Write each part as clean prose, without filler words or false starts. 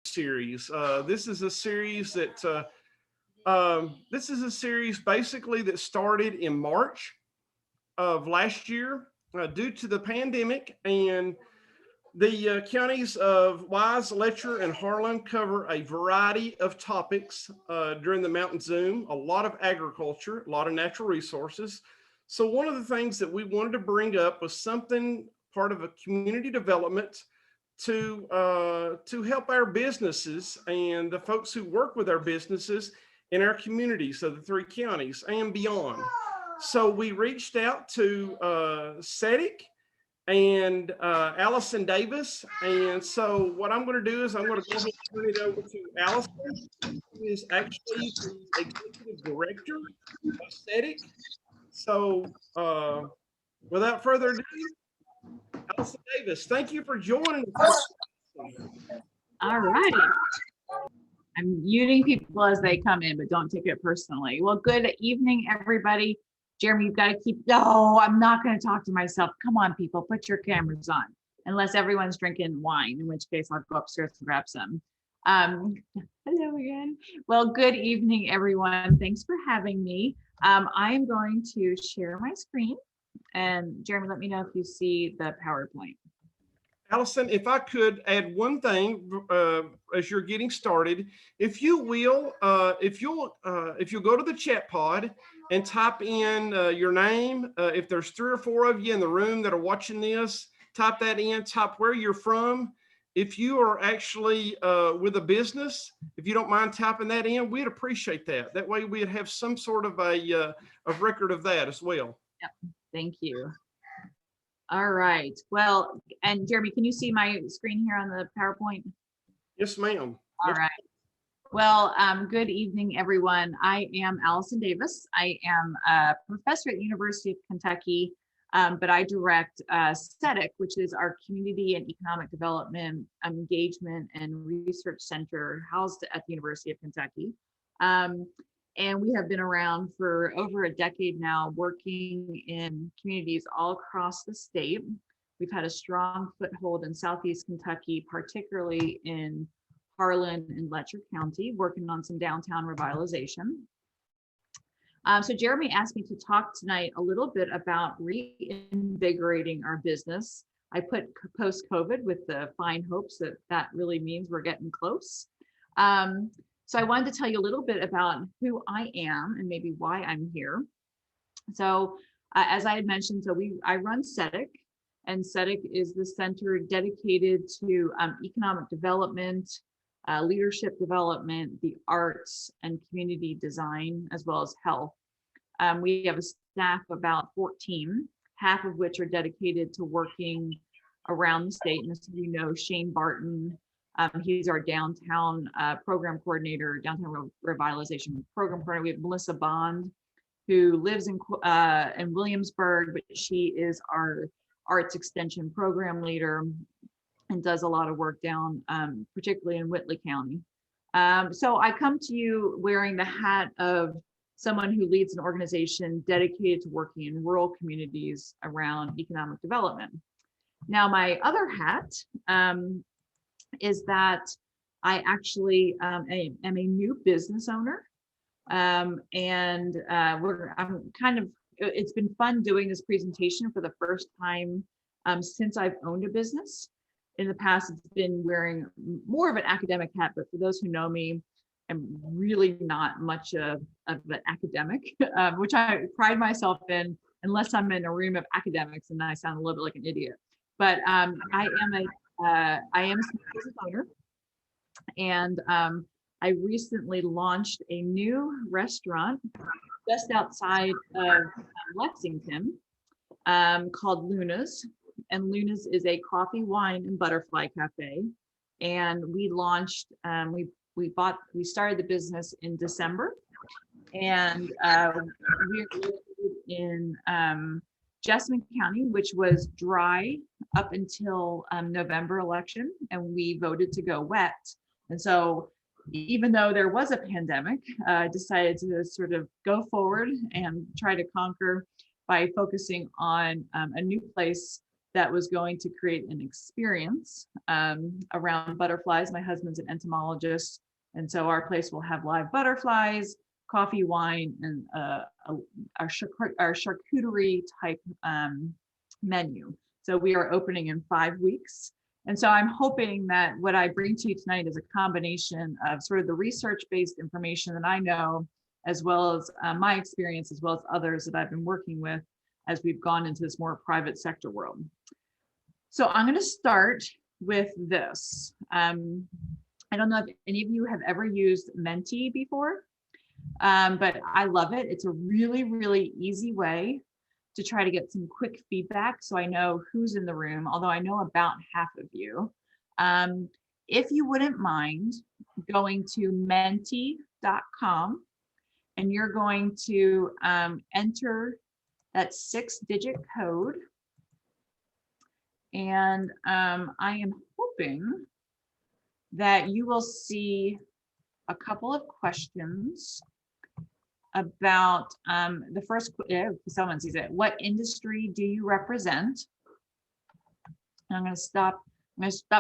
series. This is a series that basically that started in March of last year due to the pandemic, and the counties of Wise, Letcher, and Harlan cover a variety of topics during the Mountain Zoom, a lot of agriculture, a lot of natural resources. So one of the things that we wanted to bring up was something part of a community development to help our businesses and the folks who work with our businesses in our communities, so the three counties and beyond. So we reached out to SETIC and Alison Davis. And so what I'm going to do is I'm going to go ahead and turn it over to Alison, who is actually the executive director of SETIC. So without further ado, Alison Davis, thank you for joining us. All right. I'm muting people as they come in, but don't take it personally. Well, good evening, everybody. Jeremy, you've got to keep, no, I'm not going to talk to myself. Come on, people, put your cameras on, unless everyone's drinking wine, in which case I'll go upstairs and grab some. Hello again. Well, good evening, everyone. Thanks for having me. I am going to share my screen. And Jeremy, let me know if you see the PowerPoint. Alison, if I could add one thing as you're getting started, if you will, if you'll go to the chat pod and type in your name, if there's 3 or 4 of you in the room that are watching this, type that in, type where you're from. If you are actually with a business, if you don't mind typing that in, we'd appreciate that. That way we'd have some sort of a record of that as well. Yep. Thank you. All right. Well, and Jeremy, can you see my screen here on the PowerPoint? Yes, ma'am. All right. Well, good evening, everyone. I am Alison Davis. I am a professor at the University of Kentucky, but I direct SETIC, which is our Community and Economic Development Engagement and Research Center housed at the University of Kentucky. And we have been around for over a decade now, working in communities all across the state. We've had a strong foothold in Southeast Kentucky, particularly in Harlan and Letcher County, working on some downtown revitalization. So Jeremy asked me to talk tonight a little bit about reinvigorating our business. I put post-COVID with the fine hopes that that really means we're getting close. So I wanted to tell you a little bit about who I am and maybe why I'm here. So as I had mentioned, I run SETIC, and SETIC is the center dedicated to economic development, leadership development, the arts, and community design, as well as health. We have a staff of about 14, half of which are dedicated to working around the state. And as you know, Shane Barton, he's our downtown program coordinator, downtown revitalization program coordinator. We have Melissa Bond, who lives in Williamsburg, but she is our arts extension program leader and does a lot of work down, particularly in Whitley County. So I come to you wearing the hat of someone who leads an organization dedicated to working in rural communities around economic development. Now, my other hat is that I actually am a new business owner. It's been fun doing this presentation for the first time since I've owned a business. In the past, it's been wearing more of an academic hat, but for those who know me, I'm really not much of an academic, which I pride myself in, unless I'm in a room of academics and I sound a little bit like an idiot. But I am a business owner, and I recently launched a new restaurant just outside of Lexington called Luna's. And Luna's is a coffee, wine, and butterfly cafe. And we launched, we started the business in December, and we're located in Jessamine County, which was dry up until November election, and we voted to go wet. And so even though there was a pandemic, I decided to sort of go forward and try to conquer by focusing on a new place that was going to create an experience around butterflies. My husband's an entomologist, and so our place will have live butterflies, coffee, wine, and our charcuterie type menu. So we are opening in 5 weeks. And so I'm hoping that what I bring to you tonight is a combination of sort of the research-based information that I know, as well as my experience, as well as others that I've been working with as we've gone into this more private sector world. So I'm going to start with this. I don't know if any of you have ever used Menti before, but I love it. It's a really, really easy way to try to get some quick feedback so I know who's in the room, although I know about half of you. If you wouldn't mind going to menti.com, and you're going to enter that 6-digit code. And I am hoping that you will see a couple of questions about the first, someone sees it. What industry do you represent? And I'm going to stop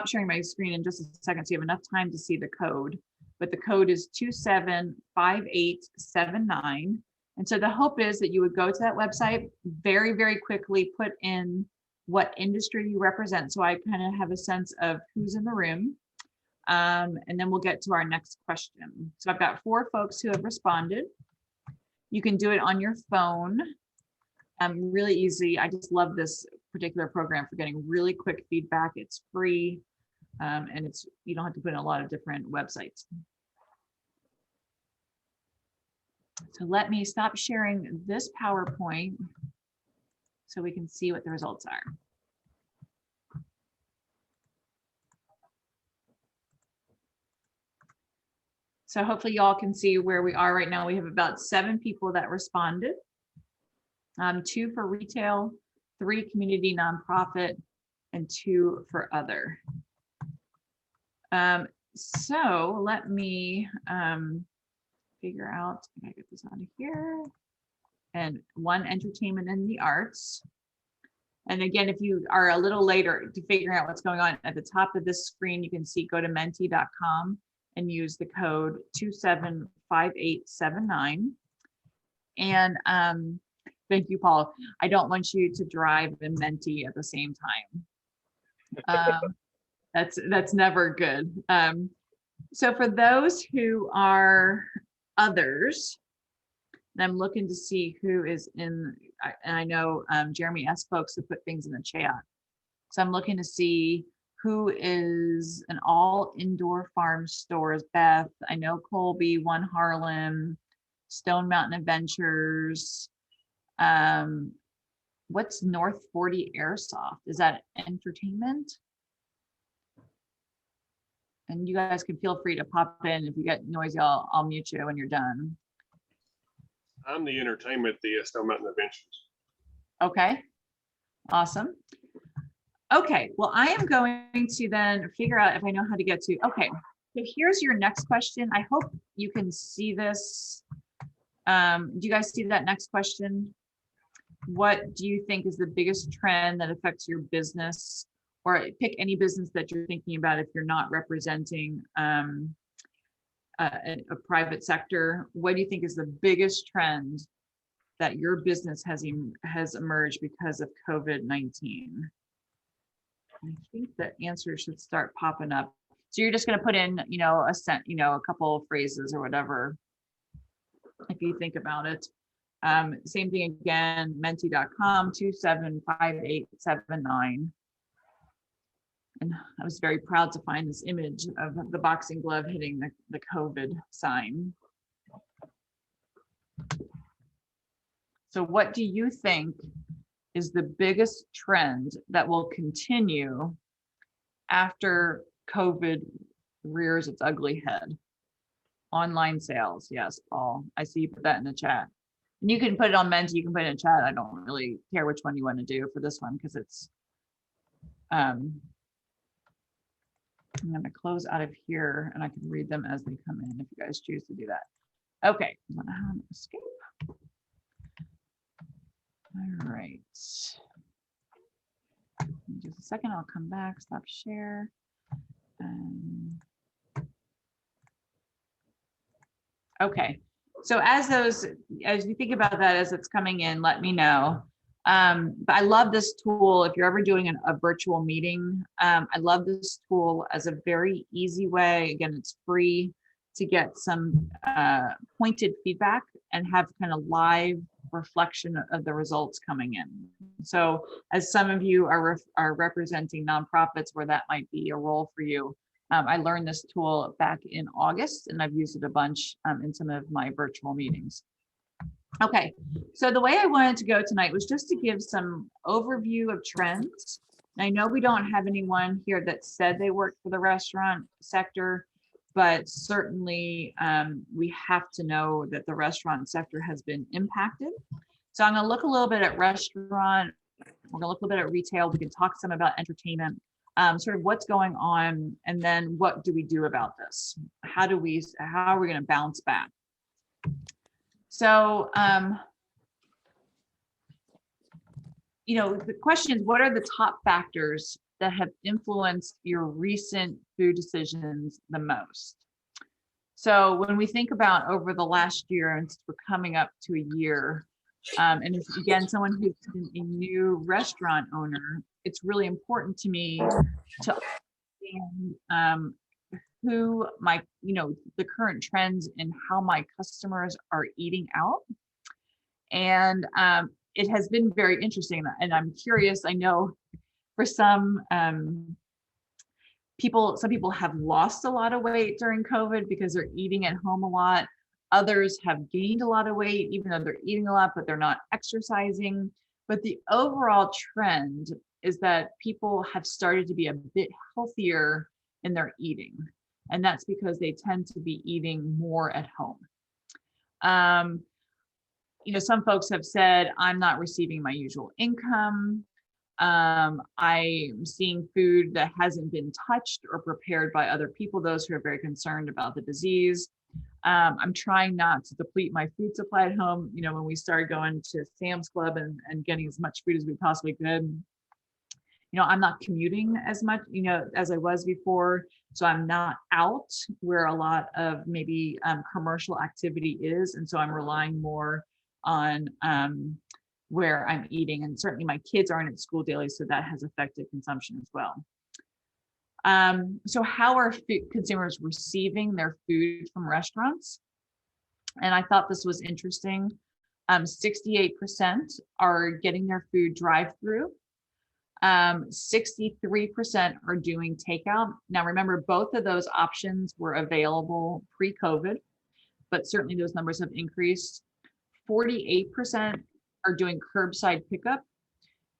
sharing my screen in just a second so you have enough time to see the code. But the code is 275879. And so the hope is that you would go to that website, very, very quickly put in what industry you represent, so I kind of have a sense of who's in the room. And then we'll get to our next question. So I've got 4 folks who have responded. You can do it on your phone. Really easy. I just love this particular program for getting really quick feedback. It's free, and you don't have to put in a lot of different websites. So let me stop sharing this PowerPoint so we can see what the results are. So hopefully y'all can see where we are right now. We have about 7 people that responded, 2 for retail, 3 community nonprofit, and 2 for other. So let me figure out, I gotta get this out of here. And 1 entertainment and the arts. And again, if you are a little later to figuring out what's going on, at the top of this screen, you can see, go to menti.com and use the code 275879. And thank you, Paul. I don't want you to drive and Menti at the same time. That's never good. So for those who are others, and I'm looking to see who is in, and I know Jeremy S. folks have put things in the chat. So I'm looking to see who is an all indoor farm stores. Beth, I know Colby, One Harlem, Stone Mountain Adventures. What's North 40 Airsoft? Is that entertainment? And you guys can feel free to pop in. If you get noisy, I'll mute you when you're done. I'm the entertainment, the Stone Mountain Adventures. Okay, awesome. Okay, well, I am going to then figure out if I know how to get to, okay, so here's your next question. I hope you can see this. Do you guys see that next question? What do you think is the biggest trend that affects your business? Or pick any business that you're thinking about if you're not representing a private sector. What do you think is the biggest trend that your business has emerged because of COVID-19? I think the answer should start popping up. So you're just going to put in, a couple of phrases or whatever, if you think about it. Same thing again, menti.com 275879. And I was very proud to find this image of the boxing glove hitting the COVID sign. So what do you think is the biggest trend that will continue after COVID rears its ugly head? Online sales. Yes, Paul. I see you put that in the chat. And you can put it on Menti, you can put it in chat. I don't really care which one you want to do for this one because it's I'm going to close out of here and I can read them as they come in if you guys choose to do that. Okay, I'm going to escape. All right. Just a second, I'll come back, stop share. Okay, so as you think about that, as it's coming in, let me know. But I love this tool. If you're ever doing a virtual meeting, I love this tool as a very easy way. Again, it's free to get some pointed feedback and have kind of live reflection of the results coming in. So as some of you are representing nonprofits where that might be a role for you, I learned this tool back in August, and I've used it a bunch in some of my virtual meetings. Okay, so the way I wanted to go tonight was just to give some overview of trends. I know we don't have anyone here that said they worked for the restaurant sector, but certainly we have to know that the restaurant sector has been impacted. So I'm going to look a little bit at restaurant. We're going to look a little bit at retail. We can talk some about entertainment, sort of what's going on, and then what do we do about this? How are we going to bounce back? So, the question is, what are the top factors that have influenced your recent food decisions the most? So when we think about over the last year, and we're coming up to a year, and if, again, someone who's been a new restaurant owner, it's really important to me to understand who my, the current trends and how my customers are eating out. And it has been very interesting, and I'm curious. I know for some people have lost a lot of weight during COVID because they're eating at home a lot. Others have gained a lot of weight, even though they're eating a lot, but they're not exercising. But the overall trend is that people have started to be a bit healthier in their eating. And that's because they tend to be eating more at home. Some folks have said, I'm not receiving my usual income. I'm seeing food that hasn't been touched or prepared by other people, those who are very concerned about the disease. I'm trying not to deplete my food supply at home. When we started going to Sam's Club and getting as much food as we possibly could, I'm not commuting as much, as I was before. So I'm not out where a lot of maybe commercial activity is. And so I'm relying more on where I'm eating. And certainly my kids aren't at school daily, so that has affected consumption as well. So how are consumers receiving their food from restaurants? And I thought this was interesting. 68% are getting their food drive-through. 63% are doing takeout. Now, remember, both of those options were available pre-COVID, but certainly those numbers have increased. 48% are doing curbside pickup,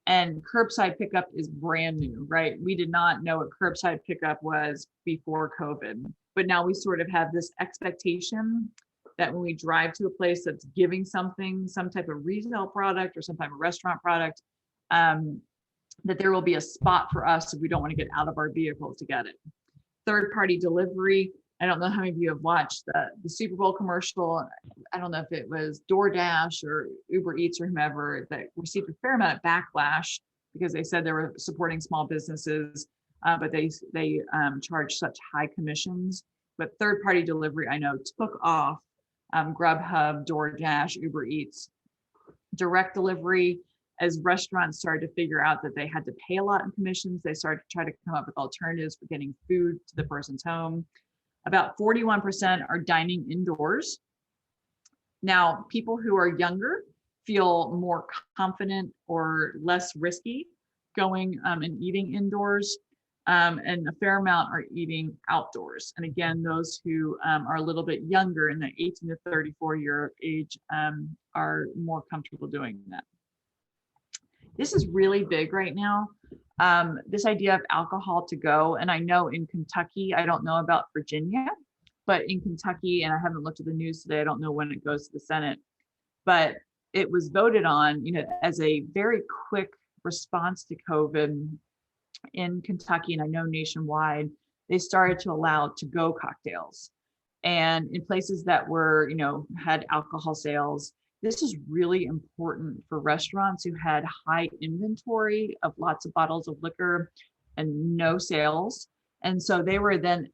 and curbside pickup is brand new, right? We did not know what curbside pickup was before COVID, but now we sort of have this expectation that when we drive to a place that's giving something, some type of retail product or some type of restaurant product, that there will be a spot for us if we don't want to get out of our vehicles to get it. Third-party delivery. I don't know how many of you have watched the Super Bowl commercial. I don't know if it was DoorDash or Uber Eats or whomever that received a fair amount of backlash because they said they were supporting small businesses, but they charge such high commissions. But third-party delivery, I know, took off. Grubhub, DoorDash, Uber Eats. Direct delivery, as restaurants started to figure out that they had to pay a lot in commissions, they started to try to come up with alternatives for getting food to the person's home. About 41% are dining indoors. Now, people who are younger feel more confident or less risky going and eating indoors, and a fair amount are eating outdoors. And again, those who are a little bit younger in the 18 to 34 year age are more comfortable doing that. This is really big right now. This idea of alcohol to go. And I know in Kentucky, I don't know about Virginia, but in Kentucky, and I haven't looked at the news today, I don't know when it goes to the Senate, but it was voted on, as a very quick response to COVID in Kentucky, and I know nationwide, they started to allow to-go cocktails. And in places that were, had alcohol sales, this is really important for restaurants who had high inventory of lots of bottles of liquor and no sales. And so they were then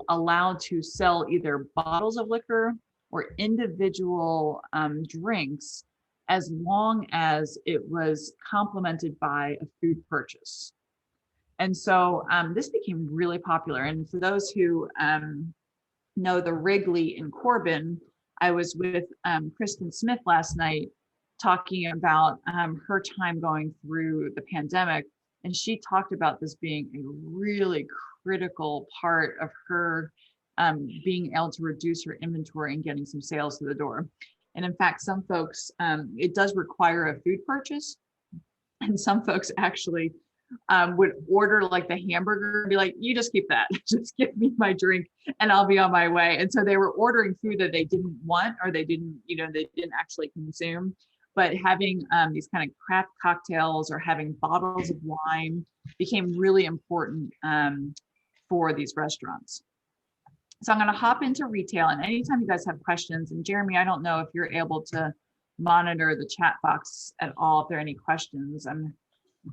allowed to sell either bottles of liquor or individual drinks, as long as it was complemented by a food purchase. And so this became really popular. And for those who know the Wrigley in Corbin, I was with Kristen Smith last night talking about her time going through the pandemic. And she talked about this being a really critical part of her being able to reduce her inventory and getting some sales through the door. And in fact, some folks, it does require a food purchase. And some folks actually would order like the hamburger and be like, you just keep that, just give me my drink and I'll be on my way. And so they were ordering food that they didn't want, or they didn't actually consume. But having these kind of craft cocktails or having bottles of wine became really important for these restaurants. So I'm going to hop into retail, and anytime you guys have questions, and Jeremy, I don't know if you're able to monitor the chat box at all, if there are any questions. I'm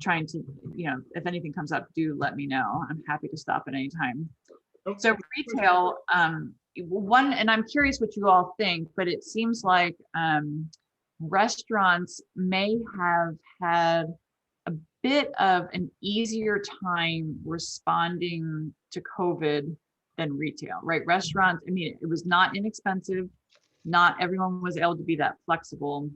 trying to, if anything comes up, do let me know. I'm happy to stop at any time. Okay. So retail, one, and I'm curious what you all think, but it seems like restaurants may have had a bit of an easier time responding to COVID than retail, right? Restaurants, I mean, it was not inexpensive. Not everyone was able to be that flexible,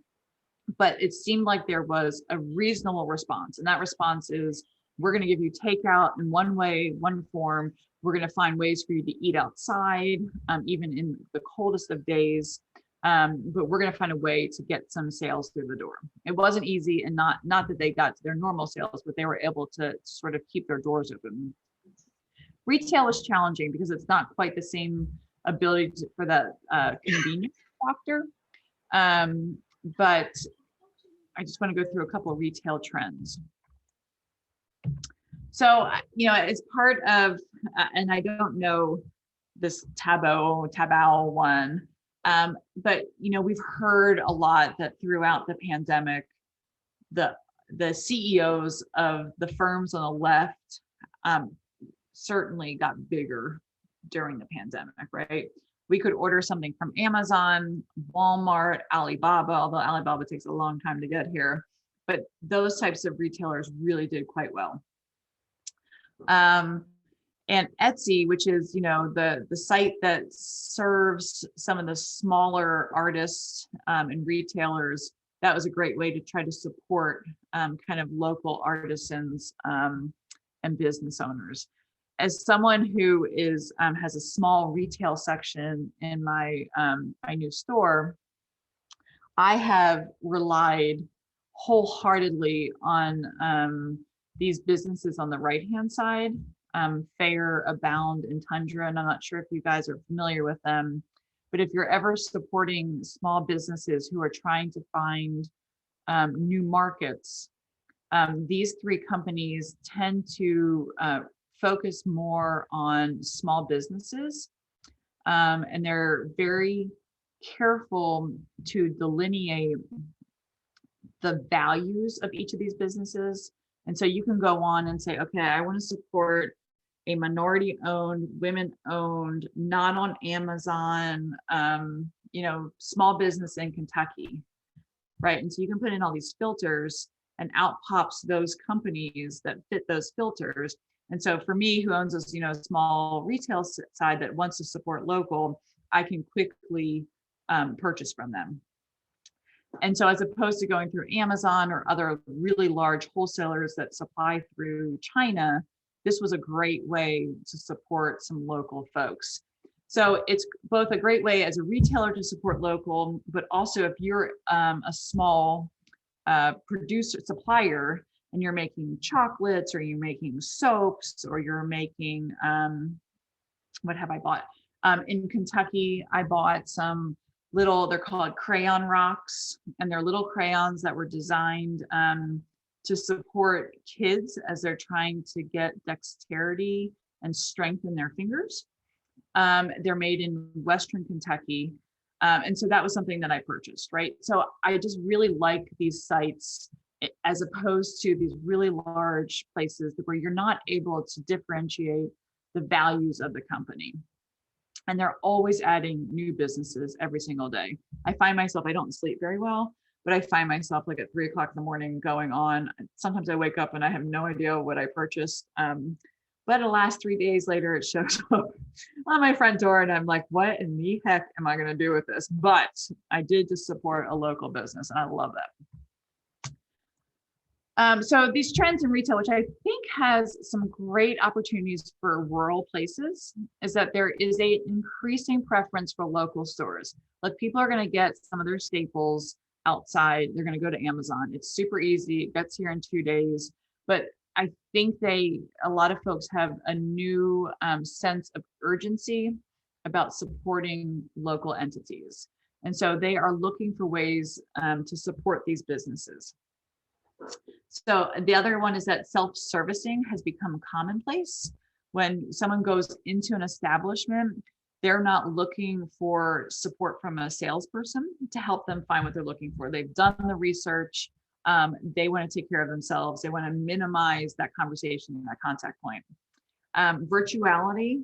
but it seemed like there was a reasonable response. And that response is, we're going to give you takeout in one way, one form. We're going to find ways for you to eat outside, even in the coldest of days. But we're going to find a way to get some sales through the door. It wasn't easy, and not that they got to their normal sales, but they were able to sort of keep their doors open. Retail is challenging because it's not quite the same ability for that convenience factor. But I just want to go through a couple of retail trends. So, as part of, and I don't know this Tabao one, but we've heard a lot that throughout the pandemic, the CEOs of the firms on the left certainly got bigger during the pandemic, right? We could order something from Amazon, Walmart, Alibaba, although Alibaba takes a long time to get here, but those types of retailers really did quite well. And Etsy, which is, the site that serves some of the smaller artists and retailers, that was a great way to try to support kind of local artisans and business owners. As someone who is has a small retail section in my my new store, I have relied wholeheartedly on these businesses on the right-hand side, Fair, Abound, and Tundra. And I'm not sure if you guys are familiar with them, but if you're ever supporting small businesses who are trying to find new markets, these three companies tend to focus more on small businesses, and they're very careful to delineate the values of each of these businesses. And so you can go on and say, okay, I want to support a minority-owned, women-owned, not on Amazon, small business in Kentucky, right? And so you can put in all these filters, and out pops those companies that fit those filters. And so for me, who owns a small retail side that wants to support local, I can quickly purchase from them. And so as opposed to going through Amazon or other really large wholesalers that supply through China, this was a great way to support some local folks. So it's both a great way as a retailer to support local, but also if you're a small supplier, and you're making chocolates, or you're making soaps, or you're making, what have I bought? In Kentucky, I bought some they're called crayon rocks, and they're little crayons that were designed to support kids as they're trying to get dexterity and strength in their fingers. They're made in Western Kentucky. And so that was something that I purchased, right? So I just really like these sites as opposed to these really large places where you're not able to differentiate the values of the company. And they're always adding new businesses every single day. I find myself, I don't sleep very well, but I find myself like at 3 o'clock in the morning going on. Sometimes I wake up and I have no idea what I purchased. But the last 3 days later, it shows up on my front door and I'm like, what in the heck am I going to do with this? But I did just support a local business and I love that. So these trends in retail, which I think has some great opportunities for rural places, is that there is a increasing preference for local stores. Like people are going to get some of their staples outside. They're going to go to Amazon. It's super easy. It gets here in 2 days. But I think a lot of folks have a new sense of urgency about supporting local entities. And so they are looking for ways to support these businesses. So the other one is that self-servicing has become commonplace. When someone goes into an establishment, they're not looking for support from a salesperson to help them find what they're looking for. They've done the research. They want to take care of themselves. They want to minimize that conversation and that contact point. Virtuality.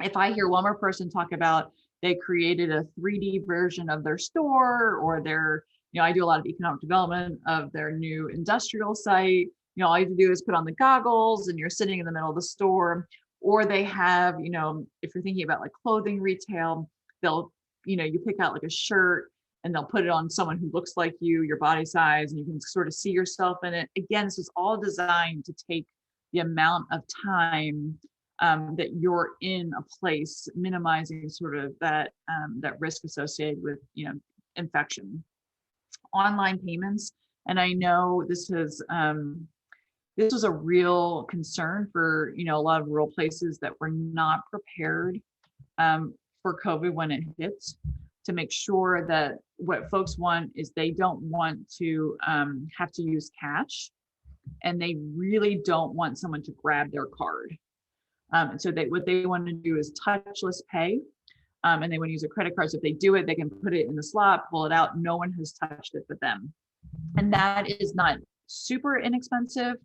If I hear one more person talk about they created a 3D version of their store or their, I do a lot of economic development of their new industrial site. All you have to do is put on the goggles and you're sitting in the middle of the store. Or they have, if you're thinking about like clothing retail, they'll, you pick out like a shirt and they'll put it on someone who looks like you, your body size, and you can sort of see yourself in it. Again, this is all designed to take the amount of time that you're in a place, minimizing sort of that risk associated with, infection. Online payments, and I know this was a real concern for a lot of rural places that were not prepared for COVID when it hit, to make sure that what folks want is they don't want to have to use cash, and they really don't want someone to grab their card. And so what they want to do is touchless pay. And they want to use a credit card. So if they do it, they can put it in the slot, pull it out. No one has touched it but them. And that is not super inexpensive.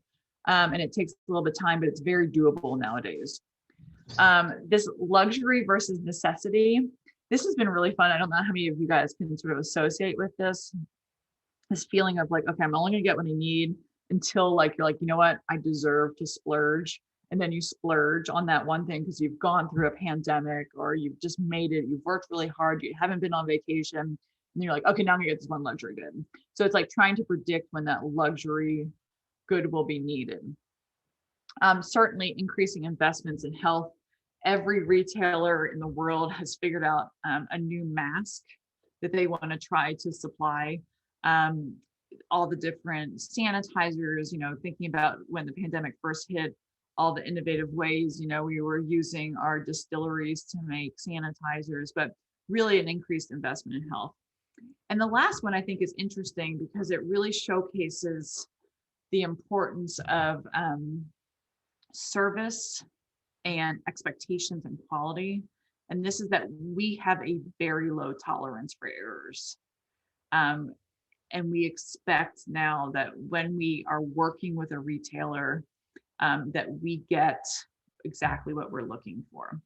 And it takes a little bit of time, but it's very doable nowadays. This luxury versus necessity. This has been really fun. I don't know how many of you guys can sort of associate with this feeling of like, okay, I'm only going to get what I need until like, you're like, you know what? I deserve to splurge. And then you splurge on that one thing because you've gone through a pandemic or you've just made it, you've worked really hard, you haven't been on vacation, and you're like, okay, now I'm gonna get this one luxury good. So it's like trying to predict when that luxury good will be needed. Certainly increasing investments in health. Every retailer in the world has figured out a new mask that they want to try to supply. All the different sanitizers, thinking about when the pandemic first hit, all the innovative ways, we were using our distilleries to make sanitizers, but really an increased investment in health. And the last one I think is interesting because it really showcases the importance of service and expectations and quality. And this is that we have a very low tolerance for errors. And we expect now that when we are working with a retailer, that we get exactly what we're looking for.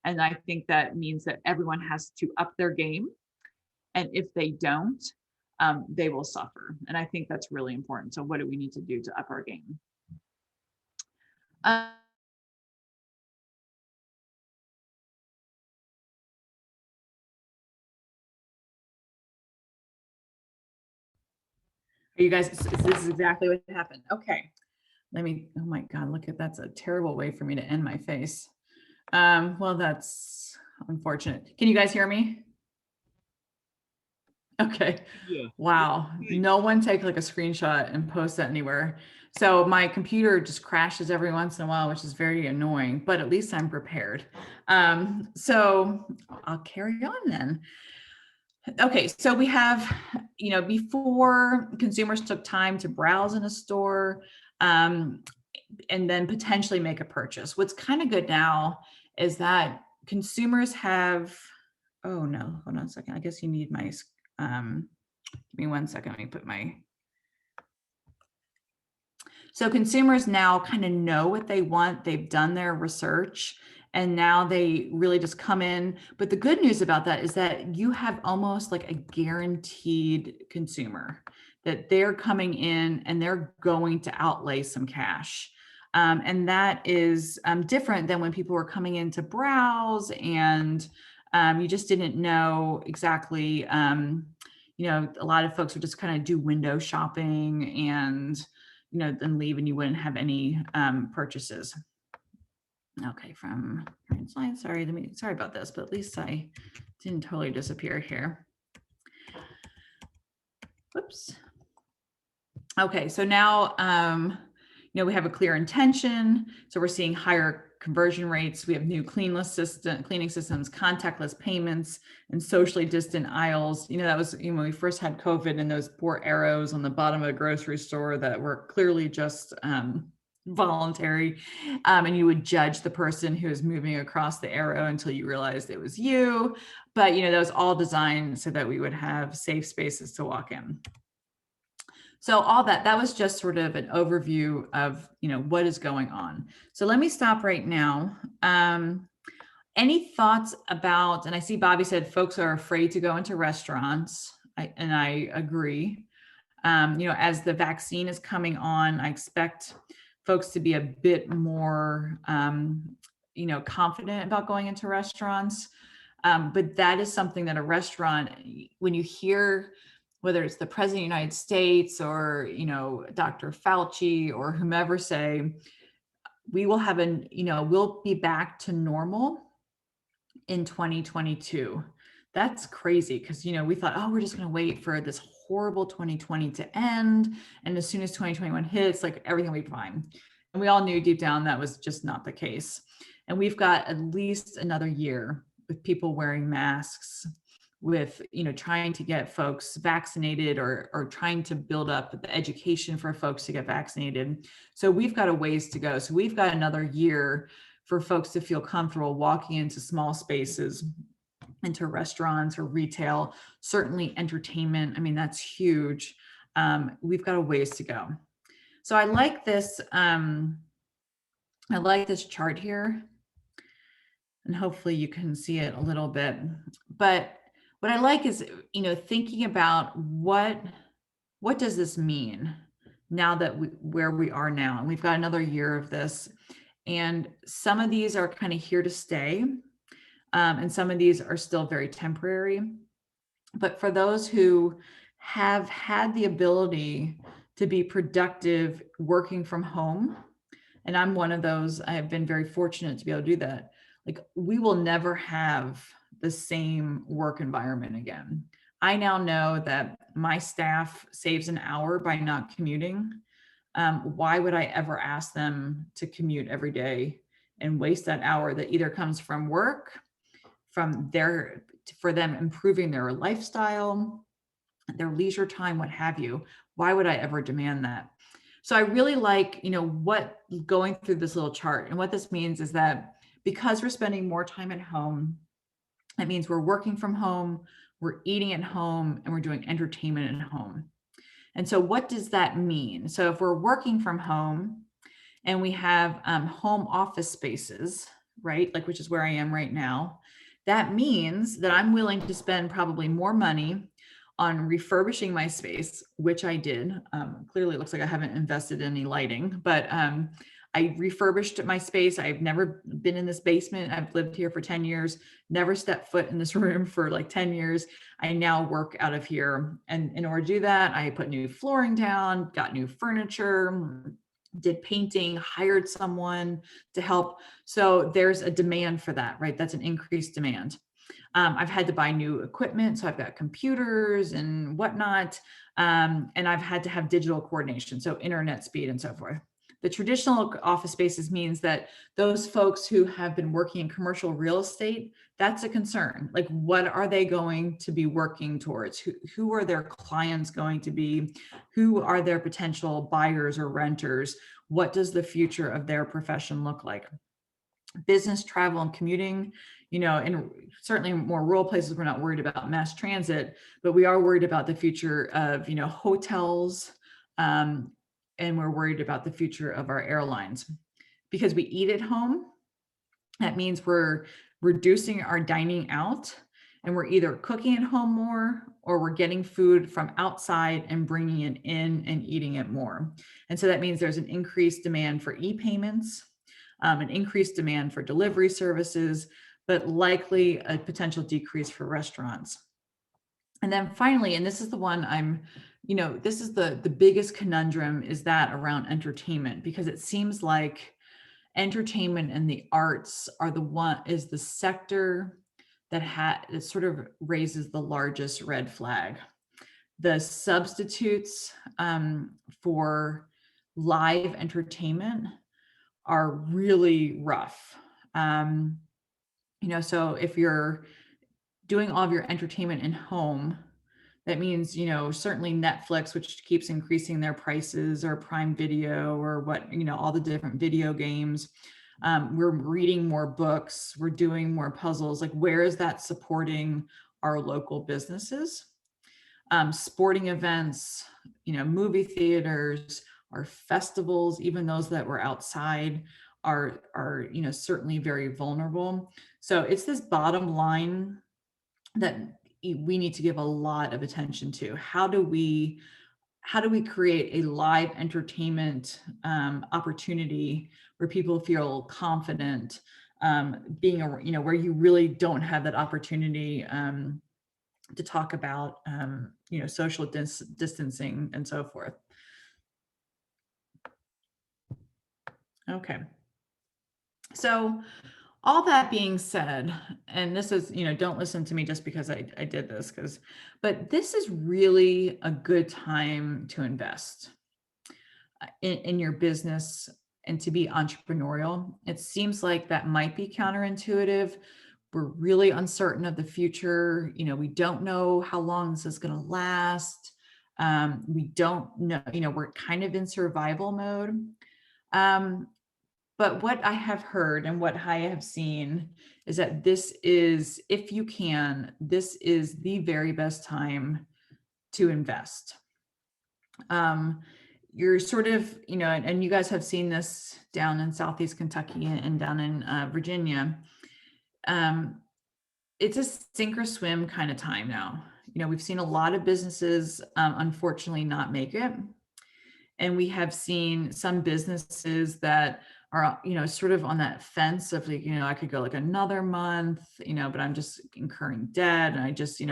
And I think that means that everyone has to up their game. And if they don't, they will suffer. And I think that's really important. So what do we need to do to up our game? You guys, this is exactly what happened. Okay. Oh my God, look at, that's a terrible way for me to end my face. Well, that's unfortunate. Can you guys hear me? Okay. Yeah. Wow. No one take like a screenshot and post that anywhere. So my computer just crashes every once in a while, which is very annoying, but at least I'm prepared. So I'll carry on then. Okay, so we have, before consumers took time to browse in a store and then potentially make a purchase. What's kind of good now is that consumers have oh no, hold on a second. I guess you need my, give me 1 second. Let me put my, so consumers now kind of know what they want. They've done their research and now they really just come in. But the good news about that is that you have almost like a guaranteed consumer, that they're coming in and they're going to outlay some cash. And that is different than when people were coming in to browse and you just didn't know exactly, you know, a lot of folks would just kind of do window shopping and, you know, then leave and you wouldn't have any purchases. Okay, from current slide, sorry about this, but at least I didn't totally disappear here. Whoops. Okay, so now, you know, we have a clear intention. So we're seeing higher conversion rates. We have new cleaning systems, contactless payments, and socially distant aisles. You know, that was, you know, when we first had COVID and those poor arrows on the bottom of a grocery store that were clearly just voluntary. And you would judge the person who was moving across the arrow until you realized it was you. But, you know, that was all designed so that we would have safe spaces to walk in. So all that was just sort of an overview of, you know, what is going on. So let me stop right now. Any thoughts about, and I see Bobby said folks are afraid to go into restaurants, and I agree. You know, as the vaccine is coming on, I expect folks to be a bit more, you know, confident about going into restaurants. But that is something that a restaurant, when you hear, whether it's the president of the United States or, you know, Dr. Fauci or whomever say, we will have you know, we'll be back to normal in 2022. That's crazy because, you know, we thought, oh, we're just going to wait for this horrible 2020 to end. And as soon as 2021 hits, like everything will be fine. And we all knew deep down that was just not the case. And we've got at least another year with people wearing masks, with, you know, trying to get folks vaccinated or trying to build up the education for folks to get vaccinated. So we've got a ways to go. So we've got another year for folks to feel comfortable walking into small spaces, into restaurants or retail, certainly entertainment. I mean, that's huge. We've got a ways to go. So I like this chart here, and hopefully you can see it a little bit. But what I like is, you know, thinking about what does this mean now that where we are now, and we've got another year of this, and some of these are kind of here to stay, and some of these are still very temporary. But for those who have had the ability to be productive working from home, and I'm one of those, I have been very fortunate to be able to do that. Like, we will never have the same work environment again. I now know that my staff saves an hour by not commuting. Why would I ever ask them to commute every day and waste that hour that either comes from work, from for them improving their lifestyle, their leisure time, what have you? Why would I ever demand that? So I really like, you know, what going through this little chart, and what this means is that because we're spending more time at home, that means we're working from home, we're eating at home, and we're doing entertainment at home. And so what does that mean? So if we're working from home and we have home office spaces, right, like which is where I am right now, that means that I'm willing to spend probably more money on refurbishing my space, which I did. Clearly, it looks like I haven't invested in any lighting, but I refurbished my space. I've never been in this basement. I've lived here for 10 years, never stepped foot in this room for like 10 years. I now work out of here. And in order to do that, I put new flooring down, got new furniture, did painting, hired someone to help. So there's a demand for that, right? That's an increased demand. I've had to buy new equipment. So I've got computers and whatnot. And I've had to have digital coordination, so internet speed and so forth. The traditional office spaces means that those folks who have been working in commercial real estate, that's a concern. Like, what are they going to be working towards? Who are their clients going to be? Who are their potential buyers or renters? What does the future of their profession look like? business travel and commuting, in certainly more rural places, we're not worried about mass transit, but we are worried about the future of, hotels, and we're worried about the future of our airlines. Because we eat at home, that means we're reducing our dining out, and we're either cooking at home more or we're getting food from outside and bringing it in and eating it more. And so that means there's an increased demand for e-payments, an increased demand for delivery services, but likely a potential decrease for restaurants. And then finally, and this is the one this is the biggest conundrum, is that around entertainment, because it seems like entertainment and the arts is the sector that sort of raises the largest red flag. The substitutes for live entertainment are really rough. So if you're doing all of your entertainment in home, that means, certainly Netflix, which keeps increasing their prices, or Prime Video, or all the different video games. We're reading more books, we're doing more puzzles. Like, where is that supporting our local businesses? Sporting events, movie theaters, our festivals, even those that were outside, are certainly very vulnerable. So it's this bottom line that we need to give a lot of attention to. How do we create a live entertainment opportunity where people feel confident being where you really don't have that opportunity to talk about social distancing and so forth. Okay. So all that being said, and this is, don't listen to me just because I did this, but this is really a good time to invest in your business and to be entrepreneurial. It seems like that might be counterintuitive. We're really uncertain of the future. We don't know how long this is going to last. We don't know, we're kind of in survival mode. But what I have heard and what I have seen is that this is, if you can, this is the very best time to invest. You're sort of, and you guys have seen this down in Southeast Kentucky and down in Virginia. It's a sink or swim kind of time now. We've seen a lot of businesses, unfortunately, not make it. And we have seen some businesses that are, sort of on that fence of like, I could go like another month, but I'm just incurring debt. And I just,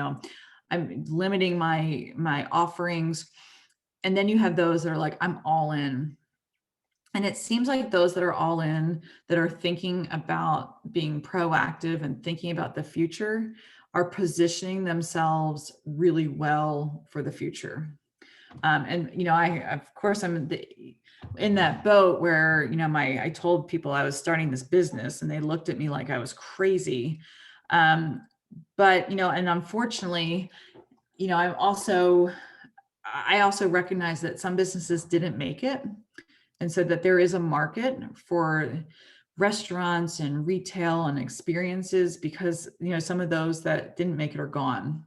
I'm limiting my offerings. And then you have those that are like, I'm all in. And it seems like those that are all in, that are thinking about being proactive and thinking about the future, are positioning themselves really well for the future. And, of course, I'm in that boat where, I told people I was starting this business and they looked at me like I was crazy. But, and unfortunately, I also recognize that some businesses didn't make it. And so that there is a market for restaurants and retail and experiences, because, some of those that didn't make it are gone.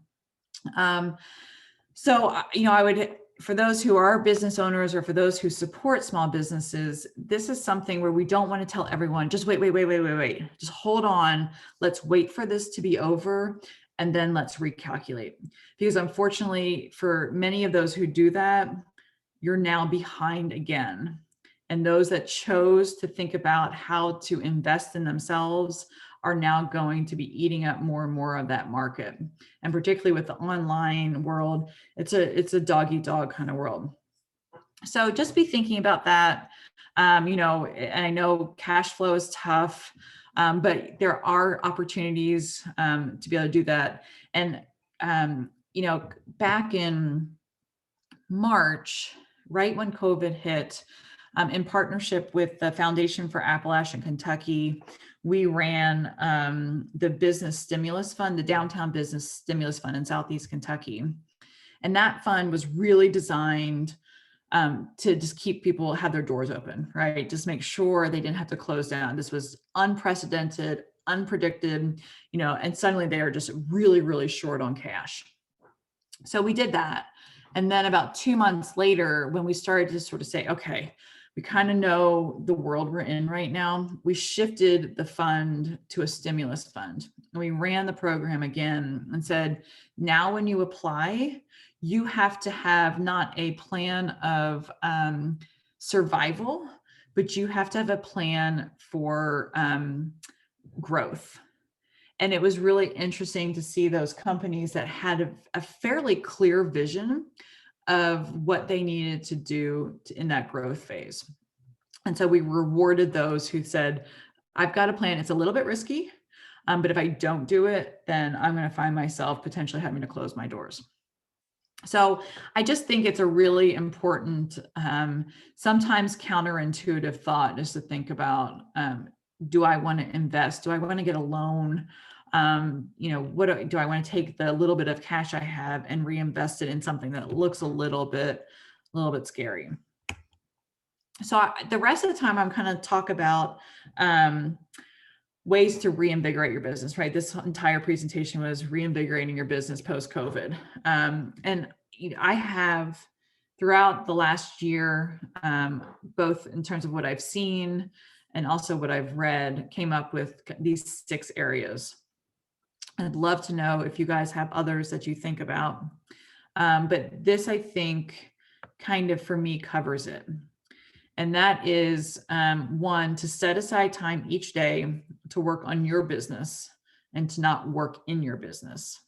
So, I would, for those who are business owners or for those who support small businesses, this is something where we don't want to tell everyone, just wait, just hold on. Let's wait for this to be over and then let's recalculate. Because unfortunately, for many of those who do that, you're now behind again. And those that chose to think about how to invest in themselves are now going to be eating up more and more of that market. And particularly with the online world, it's a dog eat dog kind of world. So just be thinking about that. And I know cash flow is tough, but there are opportunities to be able to do that. And, back in March, right when COVID hit, in partnership with the Foundation for Appalachian Kentucky, we ran the business stimulus fund, the downtown business stimulus fund in Southeast Kentucky. And that fund was really designed to just keep people have their doors open, right? Just make sure they didn't have to close down. This was unprecedented, unpredicted, and suddenly they are just really, really short on cash. So we did that. And then about 2 months later, when we started to sort of say, okay, we kind of know the world we're in right now, we shifted the fund to a stimulus fund. And we ran the program again and said, now when you apply, you have to have not a plan of survival, but you have to have a plan for growth. And it was really interesting to see those companies that had a fairly clear vision of what they needed to do in that growth phase. And so we rewarded those who said, I've got a plan. It's a little bit risky, but if I don't do it, then I'm going to find myself potentially having to close my doors. So I just think it's a really important, sometimes counterintuitive thought is to think about, do I want to invest? Do I want to get a loan? What do I want to take the little bit of cash I have and reinvest it in something that looks a little bit scary? So the rest of the time, I'm kind of talk about ways to reinvigorate your business, right? This entire presentation was reinvigorating your business post-COVID. And I have throughout the last year, both in terms of what I've seen and also what I've read, came up with these 6 areas. I'd love to know if you guys have others that you think about. But this, I think, kind of for me covers it. And that is 1, to set aside time each day to work on your business and to not work in your business.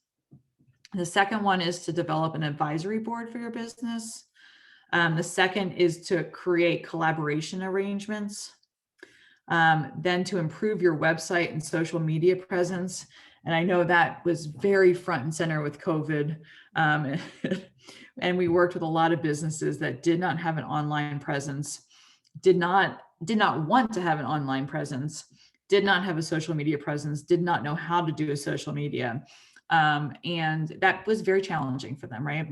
The second one is to develop an advisory board for your business. The second is to create collaboration arrangements. Then to improve your website and social media presence. And I know that was very front and center with COVID. And we worked with a lot of businesses that did not have an online presence, did not want to have an online presence, did not have a social media presence, did not know how to do a social media. And that was very challenging for them, right?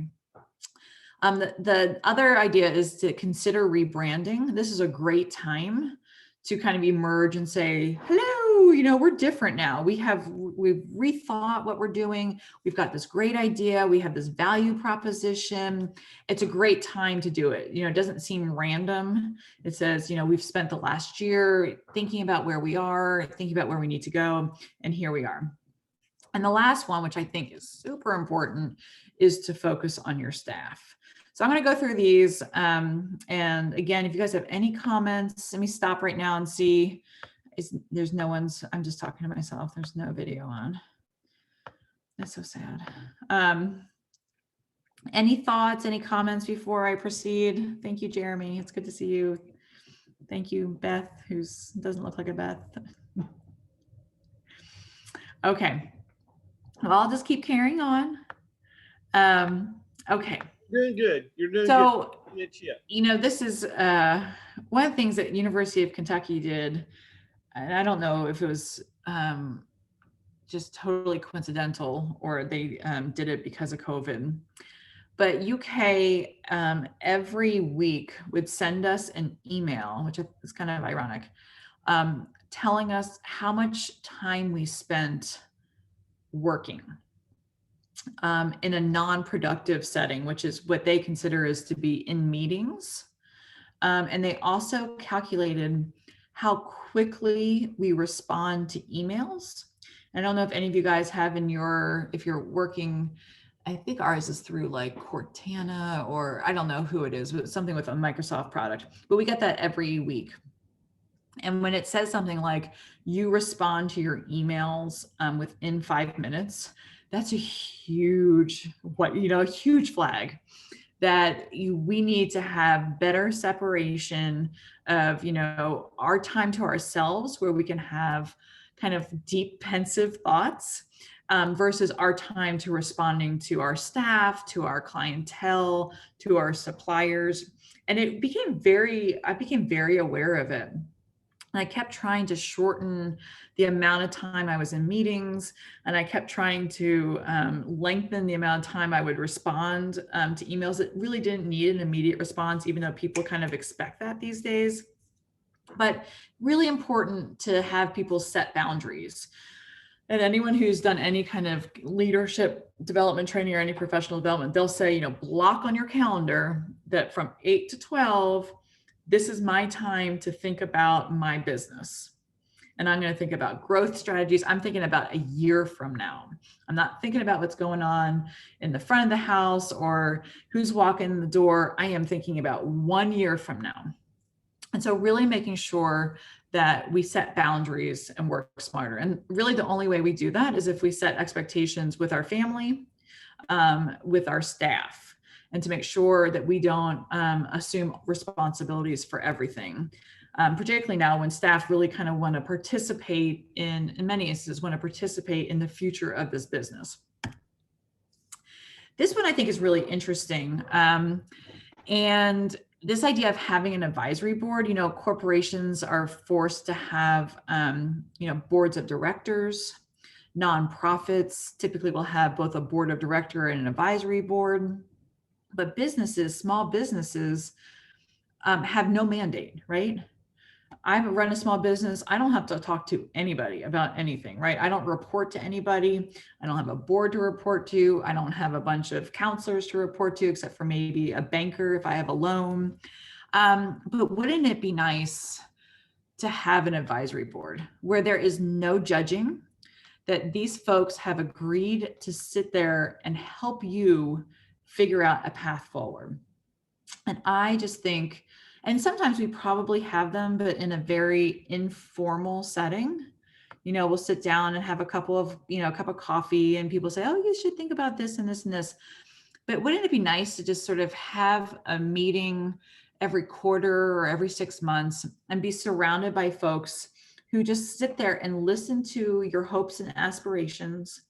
The other idea is to consider rebranding. This is a great time to kind of emerge and say, hello, we're different now. We've rethought what we're doing. We've got this great idea. We have this value proposition. It's a great time to do it. It doesn't seem random. It says, we've spent the last year thinking about where we are, thinking about where we need to go, and here we are. And the last one, which I think is super important, is to focus on your staff. So I'm going to go through these. And again, if you guys have any comments, let me stop right now and see. There's no one's, I'm just talking to myself. There's no video on. That's so sad. Any thoughts, any comments before I proceed? Thank you, Jeremy. It's good to see you. Thank you, Beth, who doesn't look like a Beth. Okay. Well, I'll just keep carrying on. Okay. Doing good. You're doing so, good. This is one of the things that University of Kentucky did, and I don't know if it was just totally coincidental or they did it because of COVID, but UK every week would send us an email, which is kind of ironic, telling us how much time we spent working in a non-productive setting, which is what they consider is to be in meetings. And they also calculated how quickly we respond to emails. I don't know if any of you guys have if you're working, I think ours is through like Cortana, or I don't know who it is, but something with a Microsoft product, but we get that every week. And when it says something like you respond to your emails within 5 minutes, that's a huge, huge flag that we need to have better separation of, our time to ourselves where we can have kind of deep pensive thoughts versus our time to responding to our staff, to our clientele, to our suppliers. And I became very aware of it. And I kept trying to shorten the amount of time I was in meetings, and I kept trying to lengthen the amount of time I would respond to emails that really didn't need an immediate response, even though people kind of expect that these days. But really important to have people set boundaries. And anyone who's done any kind of leadership development training or any professional development, they'll say, block on your calendar that from 8 to 12, this is my time to think about my business. And I'm going to think about growth strategies. I'm thinking about a year from now. I'm not thinking about what's going on in the front of the house or who's walking in the door. I am thinking about 1 year from now. And so really making sure that we set boundaries and work smarter. And really the only way we do that is if we set expectations with our family, with our staff, and to make sure that we don't assume responsibilities for everything. Particularly now when staff really kind of want to participate in many instances, want to participate in the future of this business. This one I think is really interesting. And this idea of having an advisory board, corporations are forced to have, boards of directors. Nonprofits typically will have both a board of director and an advisory board. But businesses, small businesses, have no mandate, right? I run a small business. I don't have to talk to anybody about anything, right? I don't report to anybody. I don't have a board to report to. I don't have a bunch of counselors to report to, except for maybe a banker if I have a loan. But wouldn't it be nice to have an advisory board where there is no judging, that these folks have agreed to sit there and help you figure out a path forward? And I just think, and sometimes we probably have them, but in a very informal setting. We'll sit down and have a cup of coffee, and people say, oh, you should think about this and this and this. But wouldn't it be nice to just sort of have a meeting every quarter or every 6 months and be surrounded by folks who just sit there and listen to your hopes and aspirations,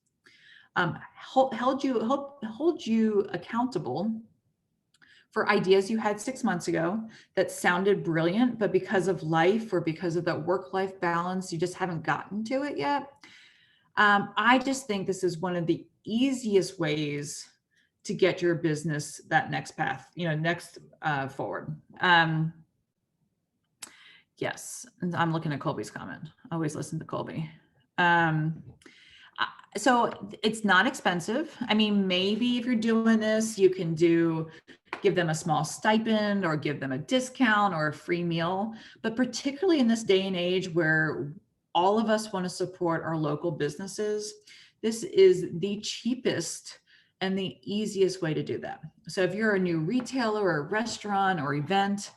hold you accountable for ideas you had 6 months ago that sounded brilliant, but because of life or because of that work-life balance, you just haven't gotten to it yet. I just think this is one of the easiest ways to get your business that next path, forward. Yes, and I'm looking at Colby's comment. Always listen to Colby. So it's not expensive. I mean, maybe if you're doing this, you can give them a small stipend or give them a discount or a free meal. But particularly in this day and age where all of us want to support our local businesses, this is the cheapest and the easiest way to do that. So if you're a new retailer or a restaurant or event,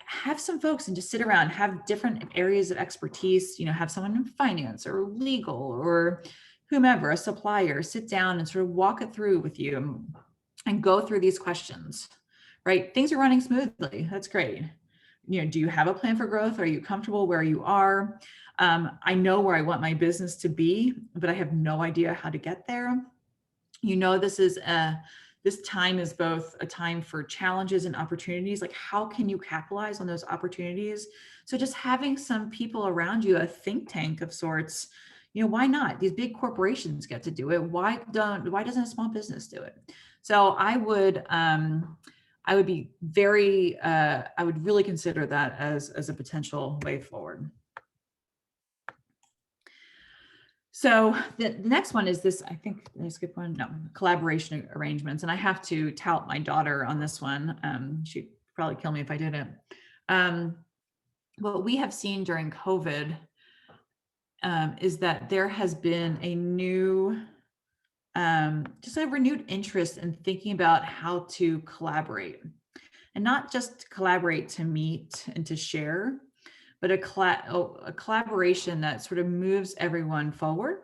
have some folks and just sit around, have different areas of expertise, have someone in finance or legal or whomever, a supplier, sit down and sort of walk it through with you and go through these questions, right? Things are running smoothly. That's great. Do you have a plan for growth? Are you comfortable where you are? I know where I want my business to be, but I have no idea how to get there. This time is both a time for challenges and opportunities. Like, how can you capitalize on those opportunities? So just having some people around you, a think tank of sorts, why not? These big corporations get to do it. Why doesn't a small business do it? So I would really consider that as a potential way forward. So the next one is this, I think, did I skip one? No, collaboration arrangements. And I have to tout my daughter on this one. She'd probably kill me if I didn't. What we have seen during COVID is that there has been a new, just a renewed interest in thinking about how to collaborate, and not just collaborate to meet and to share, but a collaboration that sort of moves everyone forward.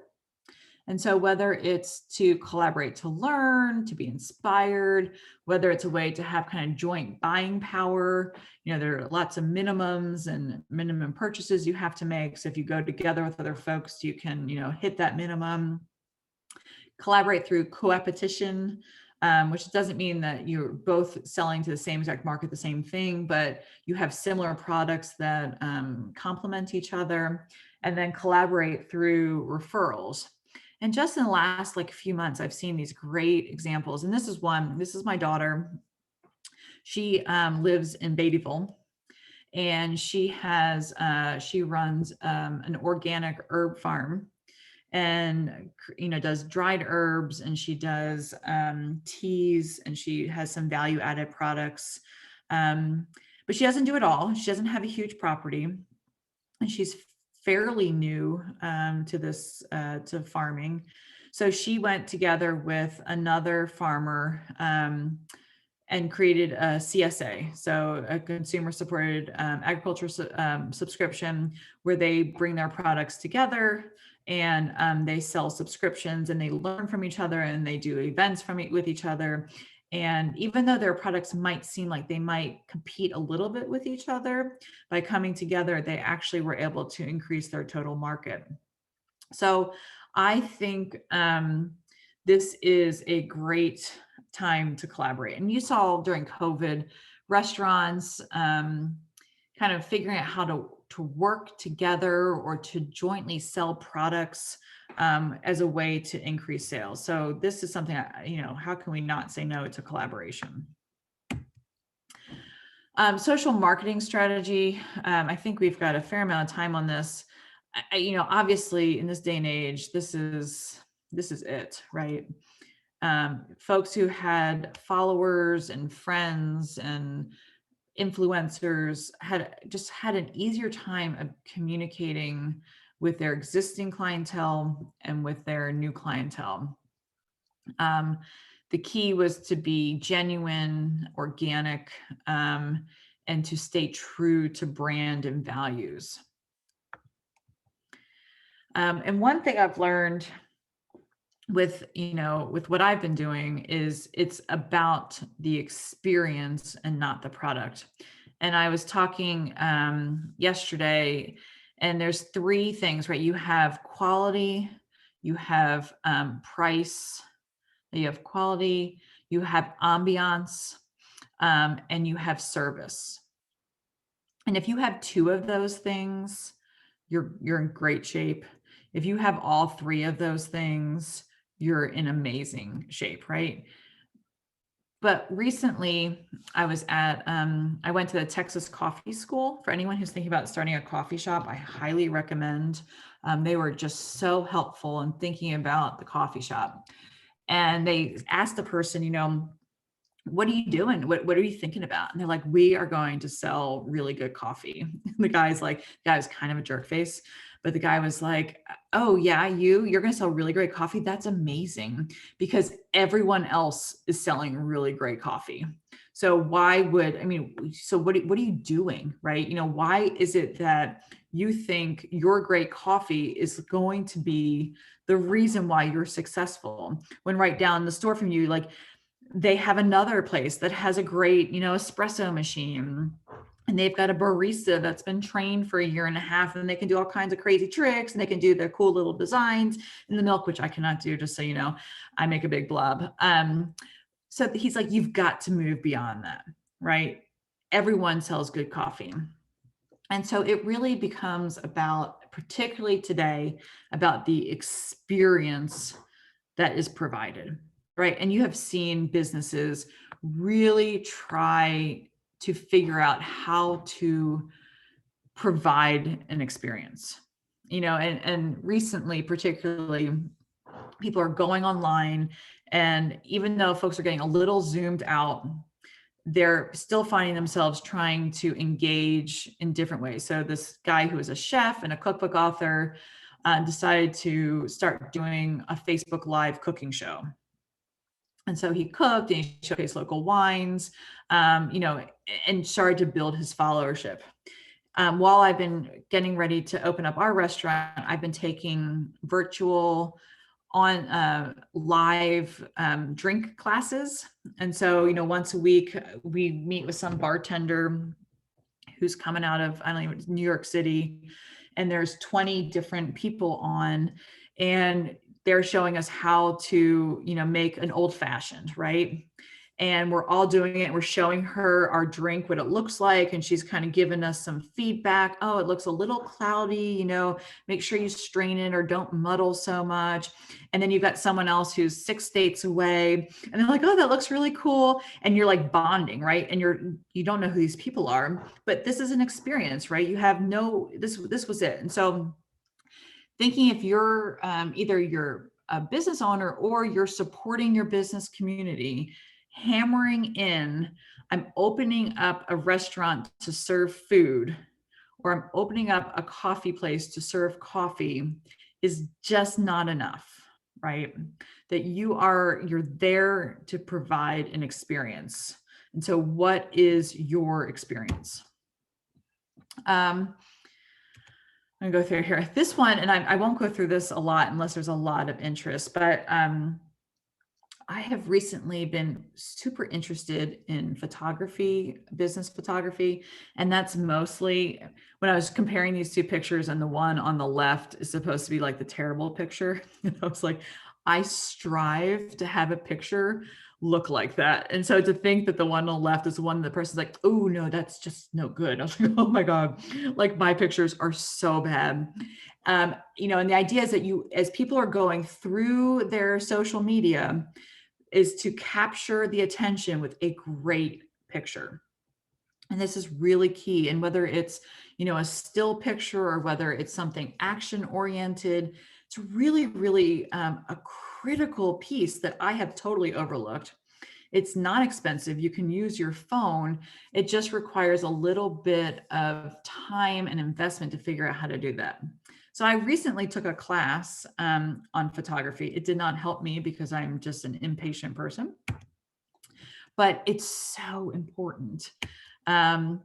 And so whether it's to collaborate to learn, to be inspired, whether it's a way to have kind of joint buying power, there are lots of minimums and minimum purchases you have to make. So if you go together with other folks, you can, hit that minimum. Collaborate through co-opetition, which doesn't mean that you're both selling to the same exact market, the same thing, but you have similar products that complement each other, and then collaborate through referrals. And just in the last like few months, I've seen these great examples. And this is one. This is my daughter. She lives in Beattyville, and she runs an organic herb farm, and does dried herbs, and she does teas, and she has some value added products, but she doesn't do it all. She doesn't have a huge property, and she's fairly new to this to farming. So she went together with another farmer and created a CSA, so a consumer supported agriculture subscription, where they bring their products together, and they sell subscriptions, and they learn from each other, and they do events with each other. And even though their products might seem like they might compete a little bit with each other, by coming together, they actually were able to increase their total market. So I think this is a great time to collaborate. And you saw during COVID, restaurants kind of figuring out how to work together or to jointly sell products as a way to increase sales. So this is something, how can we not say no to collaboration? Social marketing strategy. I think we've got a fair amount of time on this. Obviously in this day and age, this is it, right? Folks who had followers and friends and influencers had an easier time of communicating with their existing clientele and with their new clientele. The key was to be genuine, organic, and to stay true to brand and values. And one thing I've learned with what I've been doing is it's about the experience and not the product. And I was talking yesterday, and there's three things, right? You have quality, you have price, you have quality, you have ambiance, and you have service. And if you have two of those things, you're in great shape. If you have all three of those things, you're in amazing shape, right? But recently I was I went to the Texas Coffee School. For anyone who's thinking about starting a coffee shop, I highly recommend. They were just so helpful in thinking about the coffee shop. And they asked the person, what are you doing? What are you thinking about? And they're like, we are going to sell really good coffee. The guy's kind of a jerk face, but the guy was like, oh yeah, you're going to sell really great coffee. That's amazing, because everyone else is selling really great coffee. So what are you doing? Right? Why is it that you think your great coffee is going to be the reason why you're successful, when right down the store from you, like, they have another place that has a great, espresso machine, and they've got a barista that's been trained for 1.5 years, and they can do all kinds of crazy tricks, and they can do their cool little designs in the milk, which I cannot do, just so you know. I make a big blob. So he's like, you've got to move beyond that, right? Everyone sells good coffee. And so it really becomes about, particularly today, about the experience that is provided. Right. And you have seen businesses really try to figure out how to provide an experience, and recently, particularly, people are going online, and even though folks are getting a little zoomed out, they're still finding themselves trying to engage in different ways. So this guy who is a chef and a cookbook author decided to start doing a Facebook Live cooking show. And so he cooked and he showcased local wines, and started to build his followership. While I've been getting ready to open up our restaurant, I've been taking virtual on live drink classes. And so, once a week, we meet with some bartender who's coming out of, New York City, and there's 20 different people on. And they're showing us how to, make an old fashioned, right? And we're all doing it. We're showing her our drink, what it looks like. And she's kind of giving us some feedback. Oh, it looks a little cloudy, make sure you strain it or don't muddle so much. And then you've got someone else who's 6 states away and they're like, oh, that looks really cool. And you're like bonding, right? And you don't know who these people are, but this is an experience, right? You have this was it. And so thinking if you're either you're a business owner or you're supporting your business community, hammering in, I'm opening up a restaurant to serve food, or I'm opening up a coffee place to serve coffee is just not enough, right? That you're there to provide an experience. And so what is your experience? I'm gonna go through here. This one, and I won't go through this a lot unless there's a lot of interest, but I have recently been super interested in photography, business photography, and that's mostly when I was comparing these two pictures, and the one on the left is supposed to be like the terrible picture. And I was like, I strive to have a picture look like that. And so to think that the one on the left is the one the person's like, oh no, that's just no good. I was like, oh my God, like my pictures are so bad. And the idea is that as people are going through their social media, is to capture the attention with a great picture. And this is really key. And whether it's, a still picture or whether it's something action oriented, it's really, really a critical piece that I have totally overlooked. It's not expensive. You can use your phone. It just requires a little bit of time and investment to figure out how to do that. So I recently took a class on photography. It did not help me because I'm just an impatient person, but it's so important. And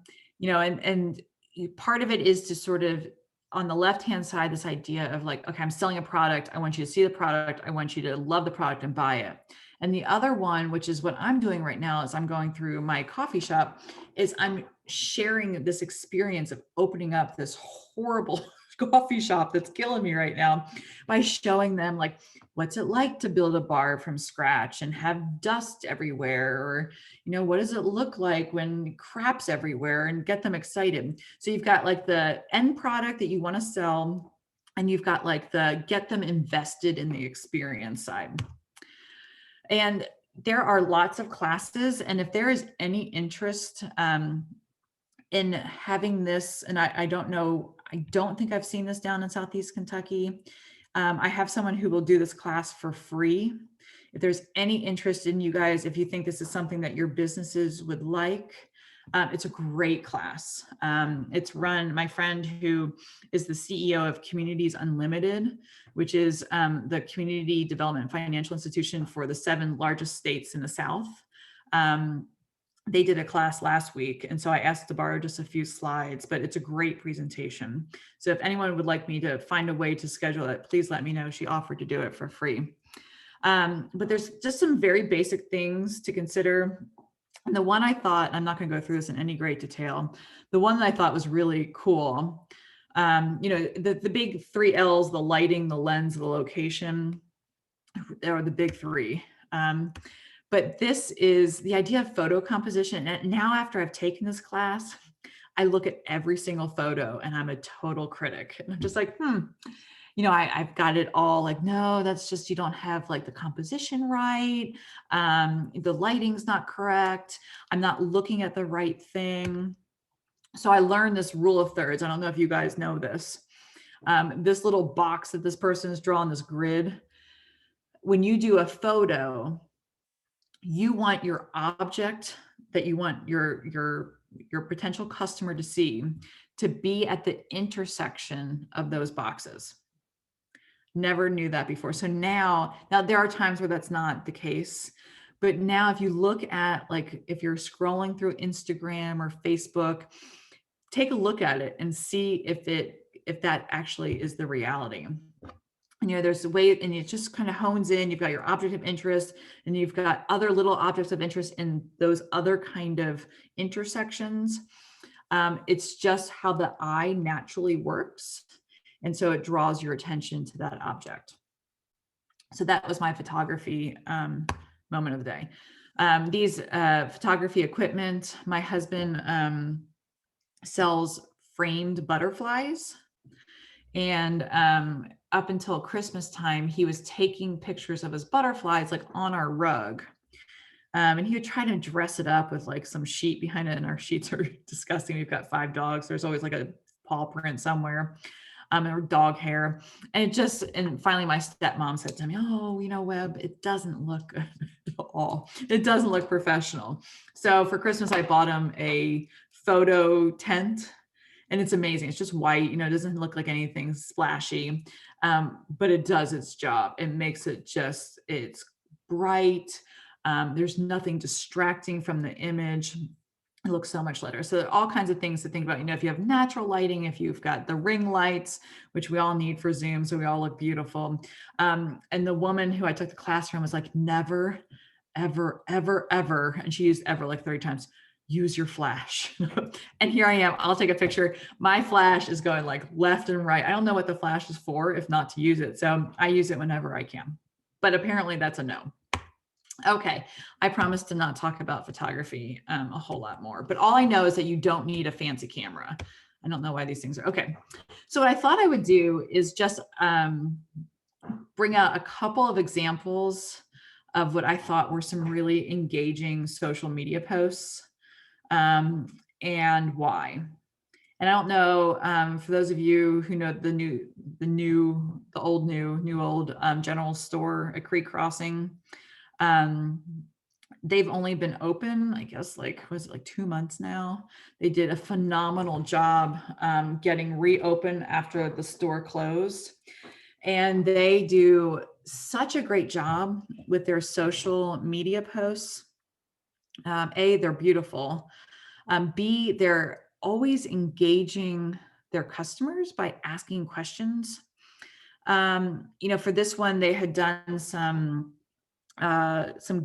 part of it is to sort of, on the left-hand side, this idea of like, okay, I'm selling a product. I want you to see the product. I want you to love the product and buy it. And the other one, which is what I'm doing right now, is I'm going through my coffee shop, is I'm sharing this experience of opening up this horrible coffee shop that's killing me right now by showing them like, what's it like to build a bar from scratch and have dust everywhere? Or, what does it look like when crap's everywhere, and get them excited. So you've got like the end product that you want to sell, and you've got like the get them invested in the experience side. And there are lots of classes. And if there is any interest in having this, and I don't know, I don't think I've seen this down in Southeast Kentucky. I have someone who will do this class for free. If there's any interest in you guys, if you think this is something that your businesses would like, it's a great class. It's run, my friend who is the CEO of Communities Unlimited, which is the community development financial institution for the 7 largest states in the South. They did a class last week. And so I asked to borrow just a few slides, but it's a great presentation. So if anyone would like me to find a way to schedule it, please let me know. She offered to do it for free. But there's just some very basic things to consider. And the one I thought, I'm not going to go through this in any great detail, the one that I thought was really cool, the big 3 L's, the lighting, the lens, the location, are the big 3. But this is the idea of photo composition. And now after I've taken this class, I look at every single photo and I'm a total critic. And I'm just like, I've got it all like, no, that's just, you don't have like the composition right. The lighting's not correct. I'm not looking at the right thing. So I learned this rule of thirds. I don't know if you guys know this. This little box that this person has drawn, this grid, when you do a photo, you want your object that you want your potential customer to see to be at the intersection of those boxes. Never knew that before. So now there are times where that's not the case, but now if you look at, like, if you're scrolling through Instagram or Facebook, take a look at it and see if that actually is the reality. And, there's a way, and it just kind of hones in. You've got your object of interest, and you've got other little objects of interest in those other kind of intersections. It's just how the eye naturally works. And so it draws your attention to that object. So that was my photography moment of the day. These photography equipment, my husband sells framed butterflies. And up until Christmas time, he was taking pictures of his butterflies like on our rug. And he would try to dress it up with like some sheet behind it. And our sheets are disgusting. We've got 5 dogs. There's always like a paw print somewhere, or dog hair. And finally my stepmom said to me, oh, Webb, it doesn't look good at all. It doesn't look professional. So for Christmas, I bought him a photo tent. And it's amazing. It's just white, it doesn't look like anything splashy, but it does its job. It makes it it's bright. There's nothing distracting from the image. It looks so much better. So there are all kinds of things to think about. If you have natural lighting, if you've got the ring lights, which we all need for Zoom, so we all look beautiful. And the woman who I took the class from was like, never, ever, ever, ever. And she used ever like 30 times. Use your flash. And here I am. I'll take a picture. My flash is going like left and right. I don't know what the flash is for, if not to use it. So I use it whenever I can. But apparently that's a no. Okay. I promise to not talk about photography a whole lot more. But all I know is that you don't need a fancy camera. I don't know why these things are. Okay. So what I thought I would do is just bring out a couple of examples of what I thought were some really engaging social media posts. And why. And I don't know, for those of you who know the old general store at Creek Crossing, they've only been open, I guess, was it like 2 months now? They did a phenomenal job getting reopened after the store closed. And they do such a great job with their social media posts. A, they're beautiful. B, they're always engaging their customers by asking questions. For this one, they had done some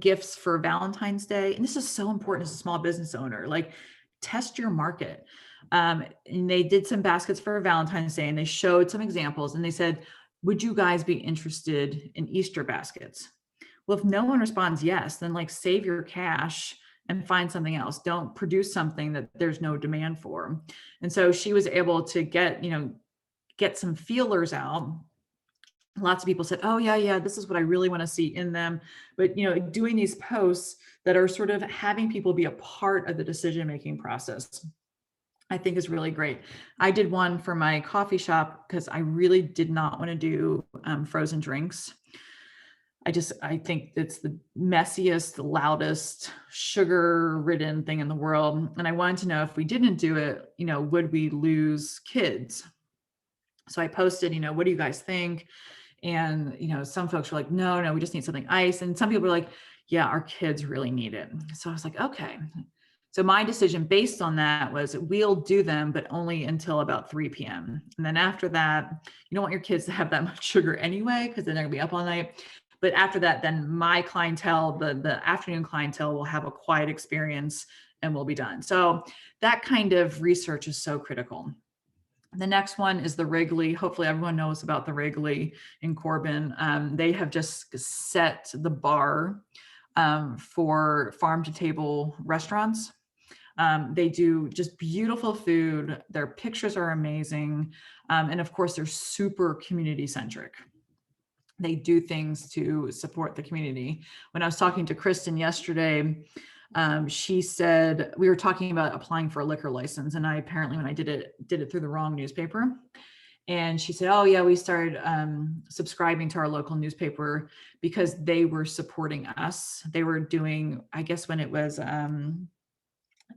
gifts for Valentine's Day. And this is so important as a small business owner, like test your market. And they did some baskets for Valentine's Day and they showed some examples and they said, would you guys be interested in Easter baskets? Well, if no one responds yes, then like save your cash and find something else. Don't produce something that there's no demand for. And so she was able to get some feelers out. Lots of people said, oh yeah, this is what I really want to see in them. But, doing these posts that are sort of having people be a part of the decision-making process, I think is really great. I did one for my coffee shop because I really did not want to do frozen drinks. I think it's the messiest, loudest, sugar-ridden thing in the world. And I wanted to know if we didn't do it, would we lose kids? So I posted, what do you guys think? And, some folks were like, no, we just need something ice. And some people were like, yeah, our kids really need it. So I was like, okay. So my decision based on that was we'll do them, but only until about 3 p.m. And then after that, you don't want your kids to have that much sugar anyway, because then they're gonna be up all night. But after that, then my clientele, the afternoon clientele will have a quiet experience and we'll be done. So that kind of research is so critical. The next one is the Wrigley. Hopefully everyone knows about the Wrigley in Corbin. They have just set the bar for farm to table restaurants. They do just beautiful food. Their pictures are amazing. And of course, they're super community centric. They do things to support the community. When I was talking to Kristen yesterday, she said, we were talking about applying for a liquor license. And I apparently, when I did it through the wrong newspaper. And she said, oh yeah, we started subscribing to our local newspaper because they were supporting us. They were doing, I guess when it was,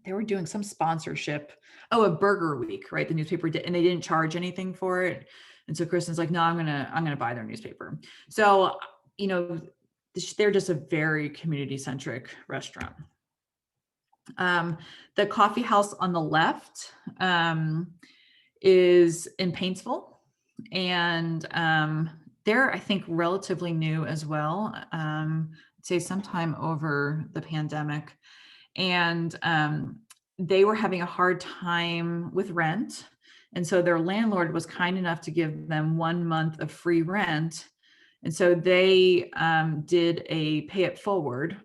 they were doing some sponsorship. Oh, a burger week, right? The newspaper did, and they didn't charge anything for it. And so Kristen's like, no, I'm gonna buy their newspaper. So, they're just a very community centric restaurant. The coffee house on the left is in Paintsville, and they're, I think, relatively new as well. I'd say sometime over the pandemic. And they were having a hard time with rent. And so their landlord was kind enough to give them 1 month of free rent And so they did a pay it forward,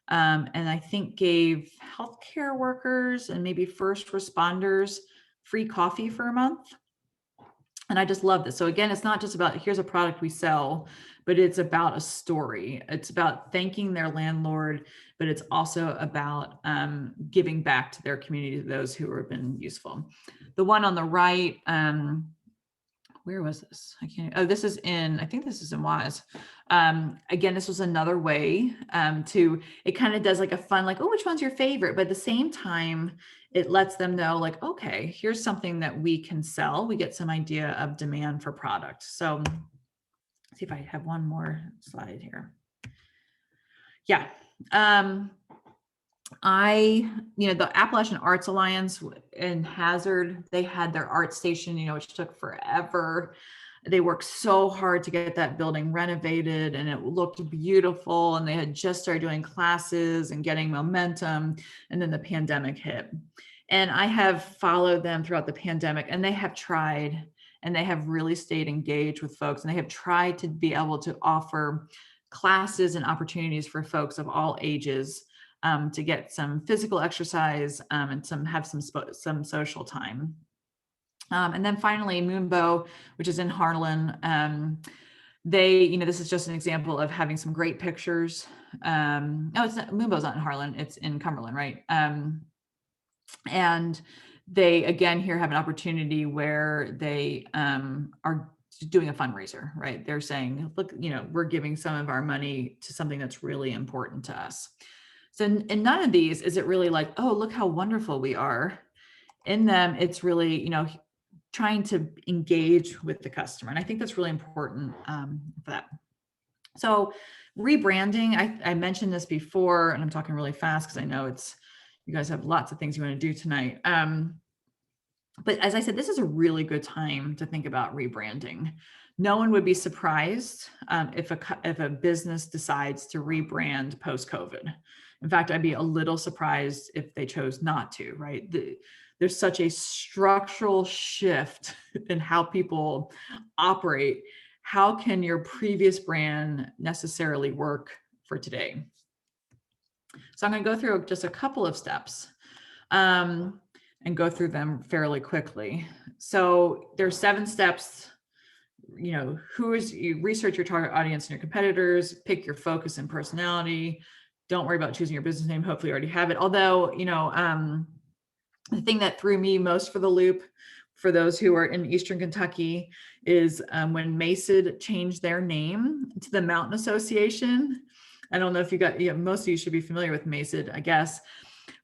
and I think gave healthcare workers and maybe first responders free coffee for a month. And I just love this. So again, it's not just about here's a product we sell, but it's about a story. It's about thanking their landlord, but it's also about giving back to their community, to those who have been useful. The one on the right, where was this? I can't, oh, this is in, I think this is in Wise. Again, this was another way it kind of does like a fun, like, oh, which one's your favorite? But at the same time, it lets them know like, okay, here's something that we can sell. We get some idea of demand for product. So let's see if I have one more slide here. Yeah. The Appalachian Arts Alliance in Hazard, they had their art station, which took forever. They worked so hard to get that building renovated and it looked beautiful. And they had just started doing classes and getting momentum. And then the pandemic hit. And I have followed them throughout the pandemic, and they have tried, and they have really stayed engaged with folks. And they have tried to be able to offer classes and opportunities for folks of all ages to get some physical exercise and have some social time. And then finally, Moonbow, which is in Harlan, this is just an example of having some great pictures. No, it's not, Moonbow's not in Harlan, it's in Cumberland, right? And they, again, here have an opportunity where they are doing a fundraiser, right? They're saying, look, we're giving some of our money to something that's really important to us. So in none of these is it really like, oh, look how wonderful we are. In them, it's really, trying to engage with the customer. And I think that's really important for that. So rebranding, I mentioned this before, and I'm talking really fast because I know you guys have lots of things you want to do tonight. But as I said, this is a really good time to think about rebranding. No one would be surprised if a business decides to rebrand post-COVID. In fact, I'd be a little surprised if they chose not to, right? There's such a structural shift in how people operate. How can your previous brand necessarily work for today? So I'm going to go through just a couple of steps and go through them fairly quickly. So there's 7 steps. You research your target audience and your competitors, pick your focus and personality. Don't worry about choosing your business name. Hopefully you already have it. Although, the thing that threw me most for the loop for those who are in Eastern Kentucky is when Masid changed their name to the Mountain Association. I don't know if most of you should be familiar with Masid, I guess.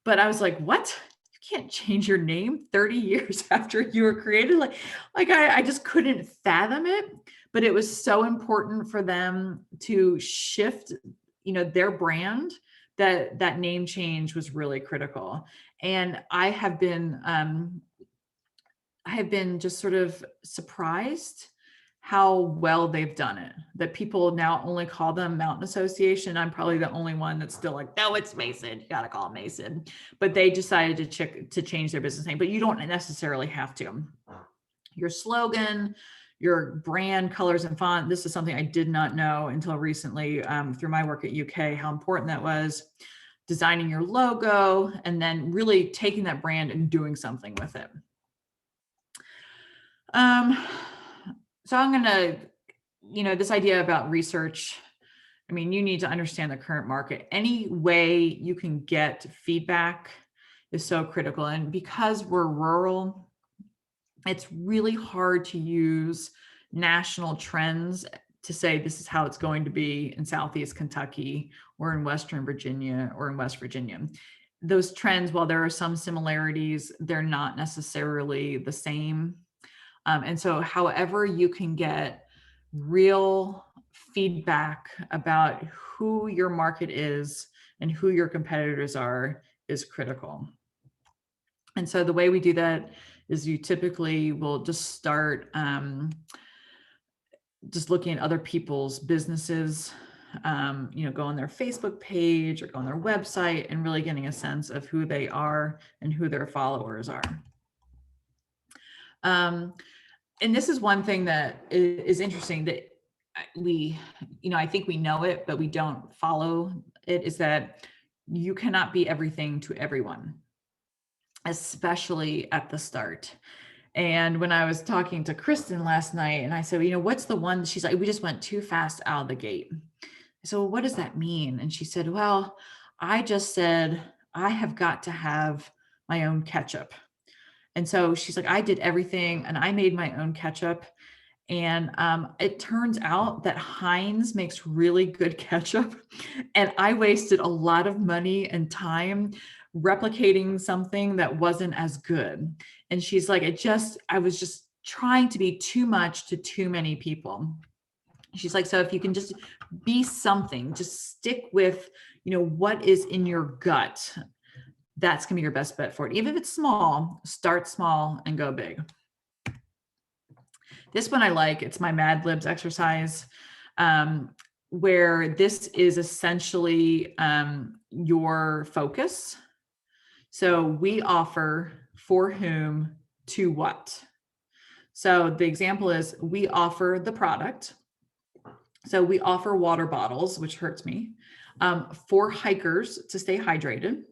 But I was like, what? You can't change your name 30 years after you were created. I just couldn't fathom it. But it was so important for them to shift, their brand, that name change was really critical. And I have been just sort of surprised how well they've done it, that people now only call them Mountain Association. I'm probably the only one that's still like, no, it's Mason. You got to call it Mason. But they decided to change their business name, but you don't necessarily have to. Your slogan, your brand colors and font. This is something I did not know until recently through my work at UK, how important that was. Designing your logo, and then really taking that brand and doing something with it. So I'm going to, this idea about research, you need to understand the current market. Any way you can get feedback is so critical. And because we're rural, it's really hard to use national trends to say this is how it's going to be in Southeast Kentucky or in Western Virginia or in West Virginia. Those trends, while there are some similarities, they're not necessarily the same. And so however you can get real feedback about who your market is and who your competitors are is critical. And so the way we do that is you typically will just start just looking at other people's businesses, go on their Facebook page or go on their website and really getting a sense of who they are and who their followers are. And this is one thing that is interesting, that I think we know it, but we don't follow it, is that you cannot be everything to everyone, especially at the start. And when I was talking to Kristen last night and I said, what's the one? She's like, we just went too fast out of the gate. I said, well, what does that mean? And she said, well, I just said, I have got to have my own ketchup. And so she's like, I did everything and I made my own ketchup. And it turns out that Heinz makes really good ketchup. And I wasted a lot of money and time replicating something that wasn't as good. And she's like, I was just trying to be too much to too many people. She's like, so if you can just be something, just stick with, what is in your gut, that's gonna be your best bet for it. Even if it's small, start small and go big. This one I like, it's my Mad Libs exercise, where this is essentially your focus. So we offer for whom to what. So the example is we offer the product. So we offer water bottles, which hurts me, for hikers to stay hydrated.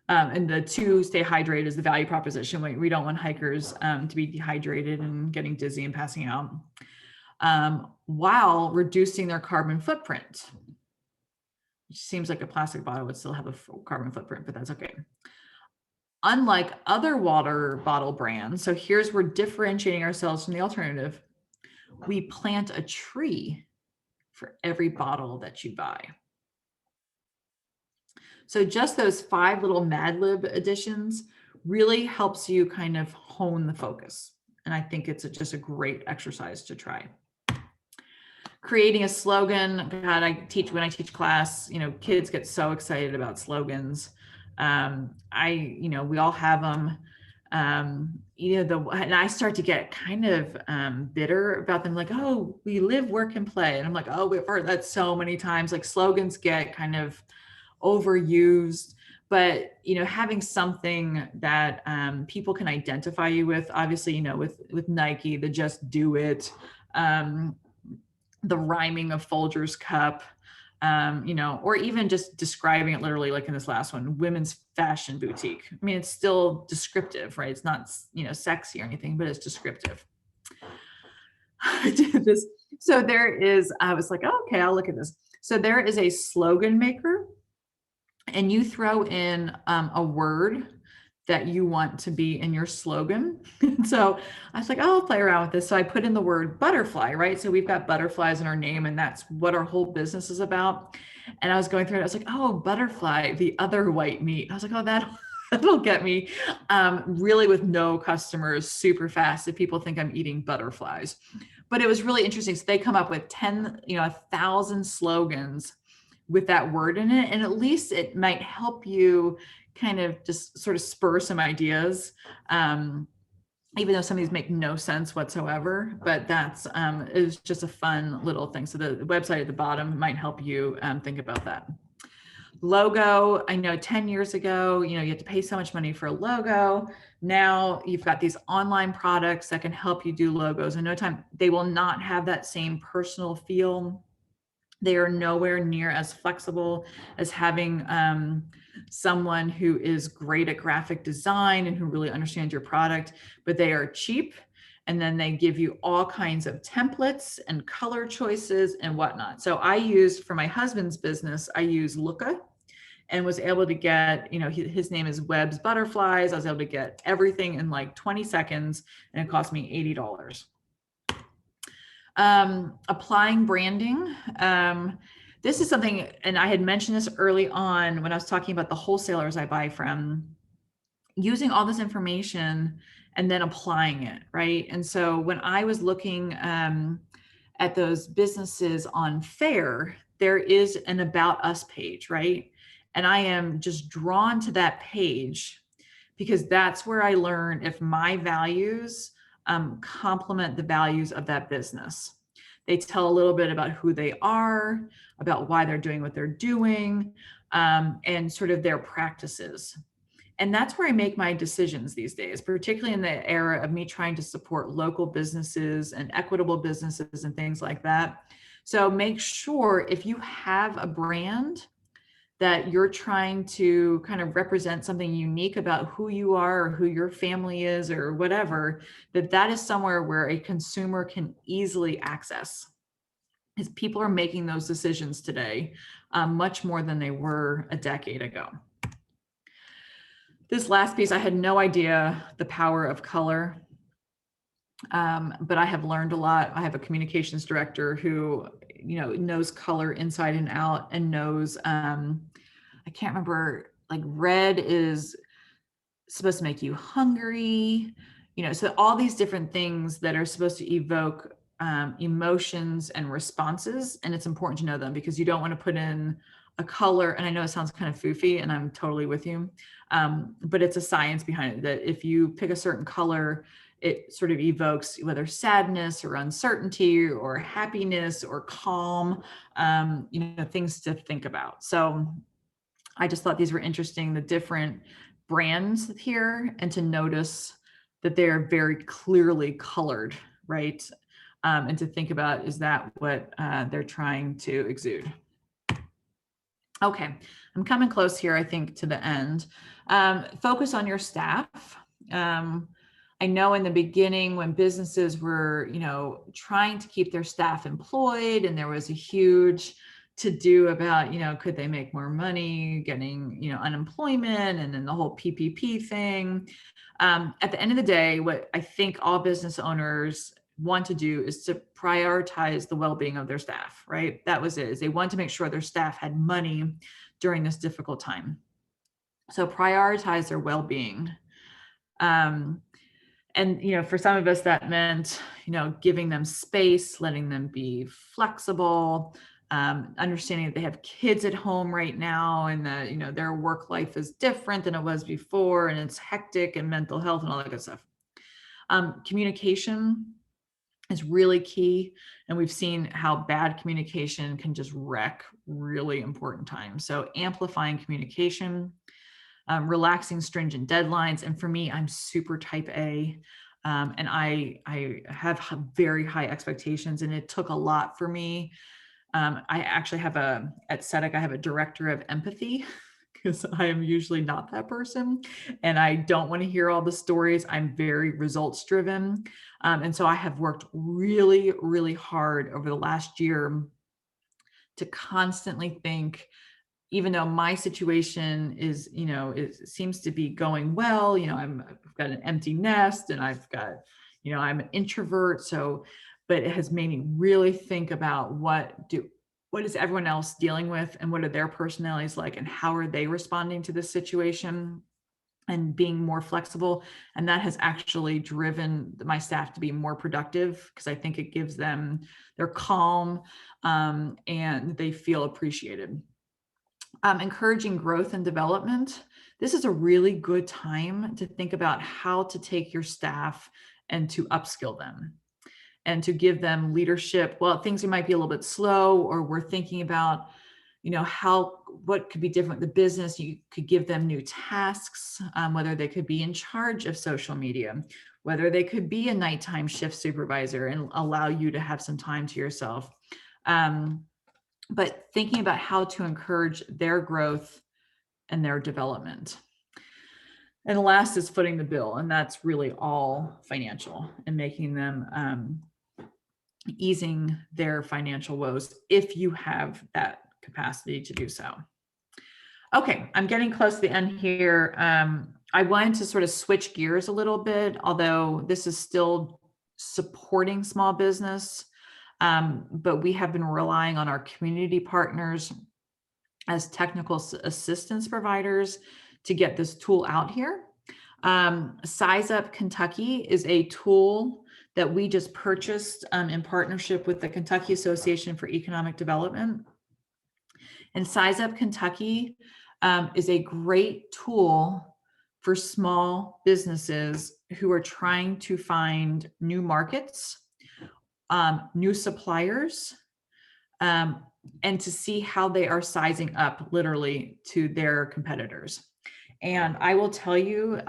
And the to stay hydrated is the value proposition. We don't want hikers to be dehydrated and getting dizzy and passing out, while reducing their carbon footprint. Which seems like a plastic bottle would still have a carbon footprint, but that's okay. Unlike other water bottle brands, so here's where differentiating ourselves from the alternative. We plant a tree for every bottle that you buy. So just those 5 little Mad Lib additions really helps you kind of hone the focus. And I think it's just a great exercise to try. Creating a slogan. God, when I teach class, kids get so excited about slogans. We all have them. And I start to get kind of bitter about them, like, oh, we live, work, and play. And I'm like, oh, we've heard that so many times. Like slogans get kind of overused, but having something that people can identify you with, obviously, with Nike, the just do it, the rhyming of Folgers cup, or even just describing it literally, like in this last one, women's fashion boutique. I mean, it's still descriptive, right? It's not, sexy or anything, but it's descriptive. I did this. So I was like, oh, okay, I'll look at this. So there is a slogan maker, and you throw in a word that you want to be in your slogan. So I was like, oh, I'll play around with this. So I put in the word butterfly, right? So we've got butterflies in our name, and that's what our whole business is about. And I was going through it. I was like, oh, butterfly, the other white meat. I was like, oh, that'll get me really with no customers super fast if people think I'm eating butterflies. But it was really interesting. So they come up with 1,000 slogans with that word in it. And at least it might help you kind of just sort of spur some ideas, even though some of these make no sense whatsoever, but that's, it was just a fun little thing. So the website at the bottom might help you think about that. Logo, I know 10 years ago, you had to pay so much money for a logo. Now you've got these online products that can help you do logos in no time. They will not have that same personal feel. They are nowhere near as flexible as having someone who is great at graphic design and who really understands your product, but they are cheap. And then they give you all kinds of templates and color choices and whatnot. So I used, for my husband's business, I use Looka and was able to get, his name is Webb's Butterflies. I was able to get everything in like 20 seconds, and it cost me $80. Applying branding. This is something, and I had mentioned this early on when I was talking about the wholesalers I buy from, using all this information and then applying it, right? And so when I was looking at those businesses on Fair, there is an About Us page, right? And I am just drawn to that page because that's where I learn if my values complement the values of that business. They tell a little bit about who they are, about why they're doing what they're doing, and sort of their practices. And that's where I make my decisions these days, particularly in the era of me trying to support local businesses and equitable businesses and things like that. So make sure if you have a brand that you're trying to kind of represent something unique about who you are or who your family is or whatever, that is somewhere where a consumer can easily access. Because people are making those decisions today much more than they were a decade ago. This last piece, I had no idea the power of color, but I have learned a lot. I have a communications director who, knows color inside and out and knows, I can't remember, like red is supposed to make you hungry, so all these different things that are supposed to evoke emotions and responses. And it's important to know them because you don't want to put in a color. And I know it sounds kind of foofy and I'm totally with you. But it's a science behind it that if you pick a certain color, it sort of evokes whether sadness or uncertainty or happiness or calm, things to think about. So I just thought these were interesting, the different brands here, and to notice that they're very clearly colored, right? And to think about, is that what they're trying to exude? Okay, I'm coming close here, I think, to the end. Focus on your staff. I know in the beginning when businesses were, trying to keep their staff employed, and there was a huge to do about, could they make more money, getting, unemployment, and then the whole PPP thing. At the end of the day, what I think all business owners want to do is to prioritize the well-being of their staff, right? That was it, is they want to make sure their staff had money during this difficult time. So prioritize their well-being. And, for some of us that meant, giving them space, letting them be flexible, understanding that they have kids at home right now and that, their work life is different than it was before and it's hectic, and mental health and all that good stuff. Communication is really key. And we've seen how bad communication can just wreck really important times. So amplifying communication, relaxing stringent deadlines. And for me, I'm super type A. And I have very high expectations, and it took a lot for me. I actually have at SEDEC, I have a director of empathy because I am usually not that person and I don't want to hear all the stories. I'm very results driven. And so I have worked really, really hard over the last year to constantly think, even though my situation is, it seems to be going well, I've got an empty nest and I've got, I'm an introvert. So, but it has made me really think about what is everyone else dealing with and what are their personalities like and how are they responding to this situation, and being more flexible. And that has actually driven my staff to be more productive because I think it gives them, they're calm and they feel appreciated. Encouraging growth and development. This is a really good time to think about how to take your staff and to upskill them and to give them leadership. Well, things might be a little bit slow, or we're thinking about, what could be different with the business. You could give them new tasks, whether they could be in charge of social media, whether they could be a nighttime shift supervisor and allow you to have some time to yourself. But thinking about how to encourage their growth and their development. And the last is footing the bill. And that's really all financial and making them, easing their financial woes if you have that capacity to do so. Okay, I'm getting close to the end here. I wanted to sort of switch gears a little bit, although this is still supporting small business. But we have been relying on our community partners as technical assistance providers to get this tool out here. Size Up Kentucky is a tool that we just purchased in partnership with the Kentucky Association for Economic Development. And Size Up Kentucky is a great tool for small businesses who are trying to find new markets, new suppliers, and to see how they are sizing up literally to their competitors. And I will tell you,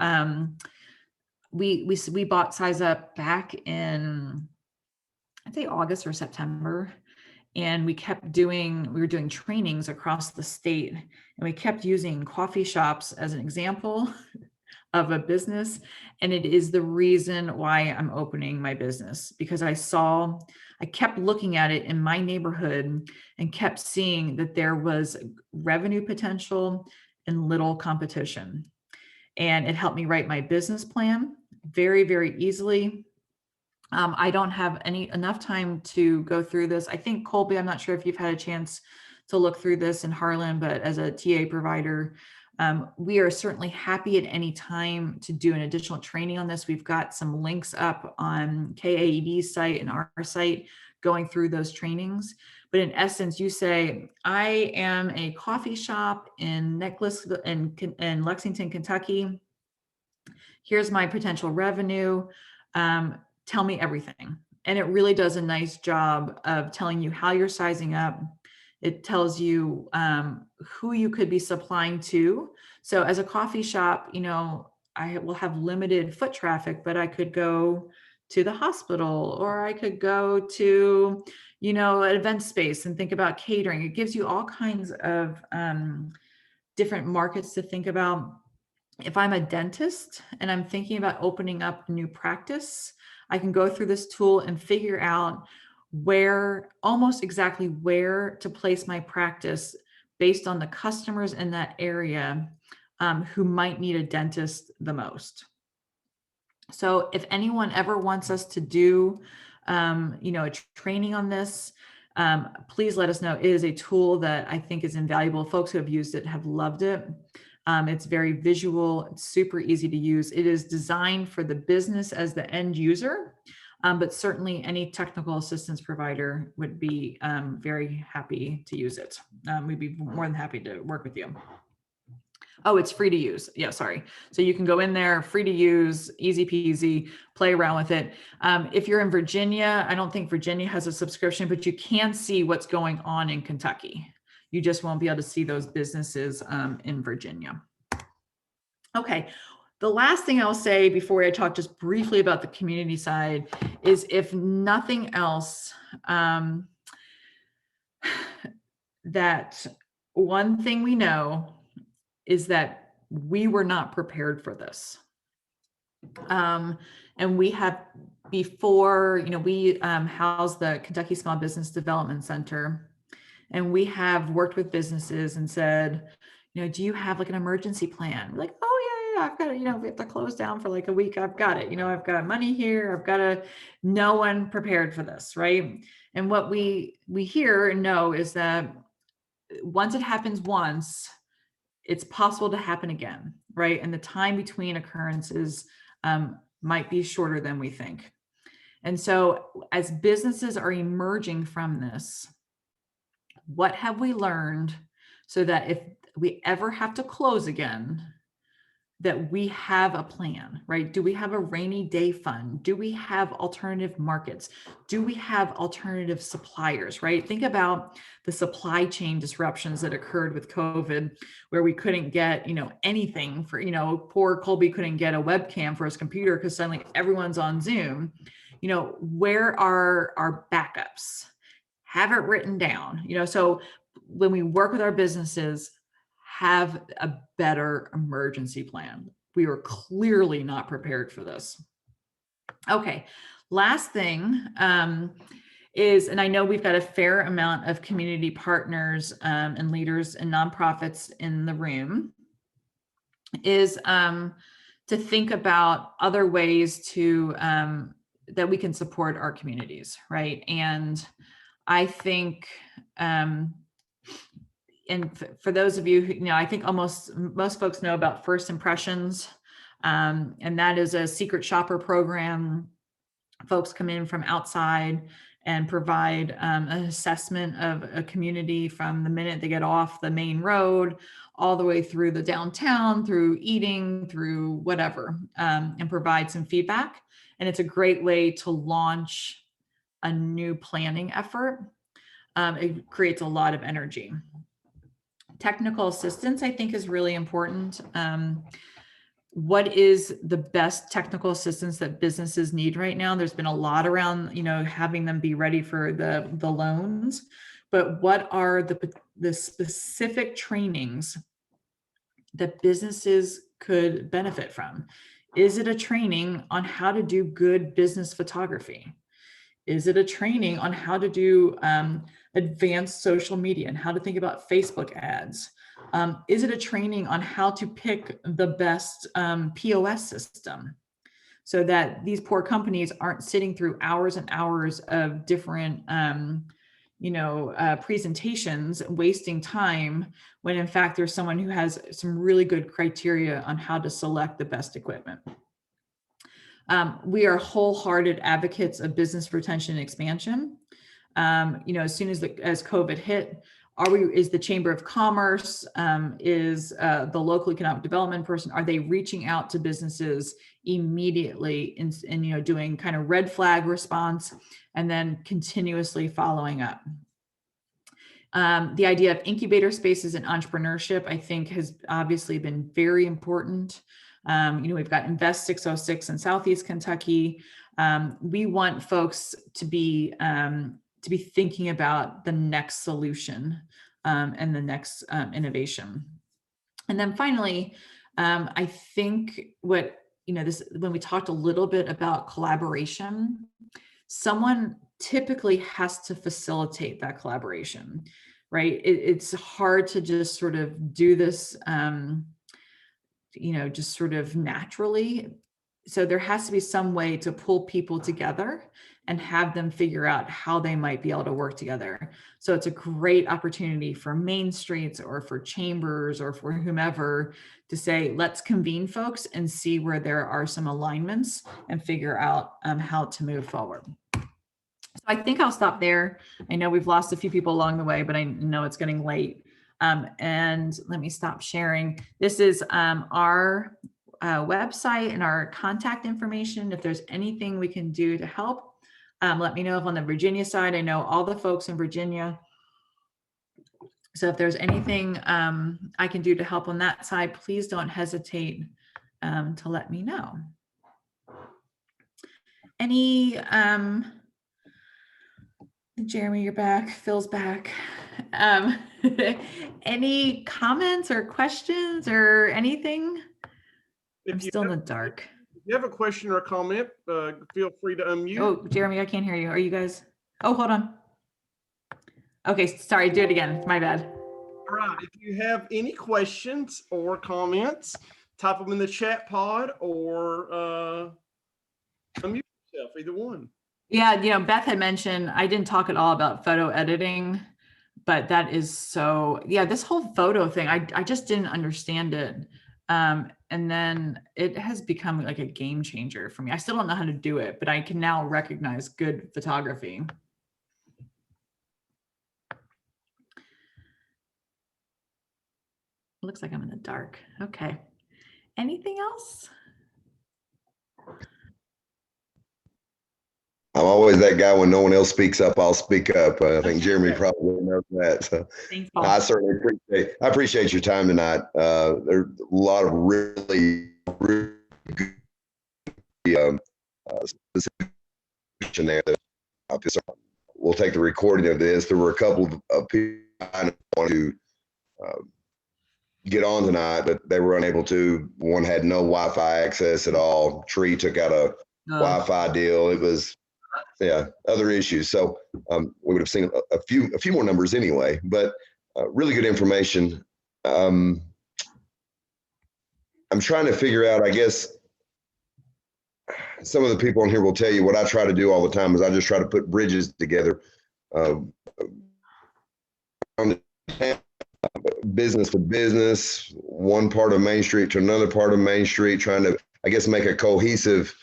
we bought Size Up back in, I'd say August or September. And we were doing trainings across the state, and we kept using coffee shops as an example of a business. And it is the reason why I'm opening my business, because I kept looking at it in my neighborhood and kept seeing that there was revenue potential and little competition. And it helped me write my business plan very, very easily. I don't have enough time to go through this. I think Colby, I'm not sure if you've had a chance to look through this in Harlan, but as a TA provider, we are certainly happy at any time to do an additional training on this. We've got some links up on KAED's site and our site going through those trainings. But in essence, you say, I am a coffee shop in Lexington, Kentucky. Here's my potential revenue. Tell me everything. And it really does a nice job of telling you how you're sizing up. It tells you who you could be supplying to. So as a coffee shop, I will have limited foot traffic, but I could go to the hospital, or I could go to, an event space and think about catering. It gives you all kinds of different markets to think about. If I'm a dentist and I'm thinking about opening up a new practice, I can go through this tool and figure out almost exactly where to place my practice based on the customers in that area who might need a dentist the most. So if anyone ever wants us to do, a training on this, please let us know. It is a tool that I think is invaluable. Folks who have used it have loved it. It's very visual, it's super easy to use. It is designed for the business as the end user, but certainly any technical assistance provider would be very happy to use it. We'd be more than happy to work with you. Oh, it's free to use. Yeah, sorry. So you can go in there, free to use, easy peasy, play around with it. If you're in Virginia, I don't think Virginia has a subscription, but you can see what's going on in Kentucky. You just won't be able to see those businesses in Virginia. Okay, the last thing I'll say before I talk just briefly about the community side is, if nothing else, that one thing we know is that we were not prepared for this. And we have before, we house the Kentucky Small Business Development Center, and we have worked with businesses and said, do you have like an emergency plan? We're like, oh yeah, I've got it. We have to close down for like a week. I've got it. I've got money here. No one prepared for this, right? And what we hear and know is that once it happens once, it's possible to happen again, right? And the time between occurrences might be shorter than we think. And so as businesses are emerging from this, what have we learned so that if we ever have to close again, that we have a plan, right? Do we have a rainy day fund? Do we have alternative markets? Do we have alternative suppliers, right? Think about the supply chain disruptions that occurred with COVID, where we couldn't get, anything for, poor Colby couldn't get a webcam for his computer because suddenly everyone's on Zoom. Where are our backups? Have it written down, so when we work with our businesses, have a better emergency plan. We were clearly not prepared for this. Okay, last thing is, and I know we've got a fair amount of community partners and leaders and nonprofits in the room, is to think about other ways to that we can support our communities, right? And I think, and for those of you who, I think most folks know about First Impressions, and that is a secret shopper program. Folks come in from outside and provide an assessment of a community from the minute they get off the main road all the way through the downtown, through eating, through whatever, and provide some feedback. And it's a great way to launch a new planning effort. It creates a lot of energy. Technical assistance, I think, is really important. What is the best technical assistance that businesses need right now? There's been a lot around, having them be ready for the loans, but what are the specific trainings that businesses could benefit from? Is it a training on how to do good business photography? Is it a training on how to do advanced social media and how to think about Facebook ads? Is it a training on how to pick the best POS system so that these poor companies aren't sitting through hours and hours of different presentations, wasting time when in fact there's someone who has some really good criteria on how to select the best equipment. We are wholehearted advocates of business retention and expansion. As soon as COVID hit, is the Chamber of Commerce, is the local economic development person, are they reaching out to businesses immediately and doing kind of red flag response and then continuously following up? The idea of incubator spaces and entrepreneurship, I think, has obviously been very important. We've got Invest 606 in Southeast Kentucky. We want folks to be thinking about the next solution and the next innovation. And then finally, I think when we talked a little bit about collaboration, someone typically has to facilitate that collaboration, right? It's hard to just sort of do this, just sort of naturally. So there has to be some way to pull people together and have them figure out how they might be able to work together. So it's a great opportunity for Main Streets or for chambers or for whomever to say, let's convene folks and see where there are some alignments and figure out how to move forward. So I think I'll stop there. I know we've lost a few people along the way, but I know it's getting late. And let me stop sharing. This is our website and our contact information. If there's anything we can do to help, let me know. If on the Virginia side, I know all the folks in Virginia. So if there's anything I can do to help on that side, please don't hesitate to let me know. Any, Jeremy, you're back. Phil's back. Any comments or questions or anything? I'm still in the dark. If you have a question or a comment, feel free to unmute. Oh, Jeremy, I can't hear you. Are you guys? Oh, hold on. Okay, sorry, do it again. My bad. All right, if you have any questions or comments, type them in the chat pod or unmute yourself, either one. Yeah, Beth had mentioned, I didn't talk at all about photo editing, but that is so, yeah, this whole photo thing, I just didn't understand it. And then it has become like a game changer for me. I still don't know how to do it, but I can now recognize good photography. Looks like I'm in the dark. Okay. Anything else? I'm always that guy when no one else speaks up, I'll speak up. I think Jeremy probably knows that. So Thanks, Paul. I certainly appreciate your time tonight. There's a lot of really good specific information there. We'll take the recording of this. There were a couple of people I wanted to get on tonight, but they were unable to. One had no Wi-Fi access at all. Tree took out a Wi-Fi deal. It was other issues. So we would have seen a few more numbers anyway, but really good information. I'm trying to figure out, I guess, some of the people on here will tell you what I try to do all the time is I just try to put bridges together. Business to business, one part of Main Street to another part of Main Street, trying to, I guess, make a cohesive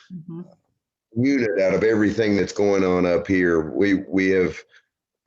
unit out of everything that's going on up here. We have,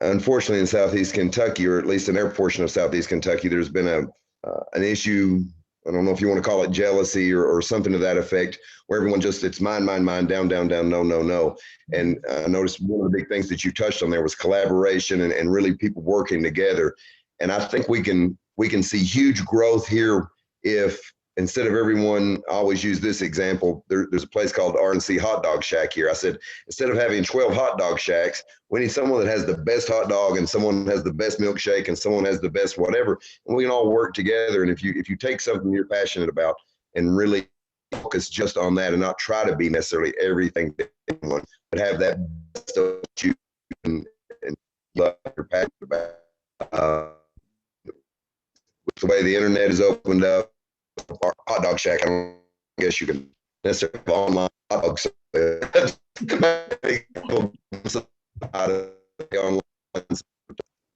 unfortunately, in Southeast Kentucky, or at least in their portion of Southeast Kentucky, there's been an issue. I don't know if you want to call it jealousy or something to that effect, where everyone just, it's mine, down, no. And I noticed one of the big things that you touched on there was collaboration and really people working together. And I think we can we can see huge growth here if instead of everyone, I always use this example, there's a place called R&C Hot Dog Shack here. I said, instead of having 12 hot dog shacks, we need someone that has the best hot dog and someone has the best milkshake and someone has the best whatever, and we can all work together. And if you take something you're passionate about and really focus just on that and not try to be necessarily everything to anyone, but have that stuff that you and love your passion about. With the way the internet is opened up, our hot dog shack, I don't guess you can necessarily have online hot dogs.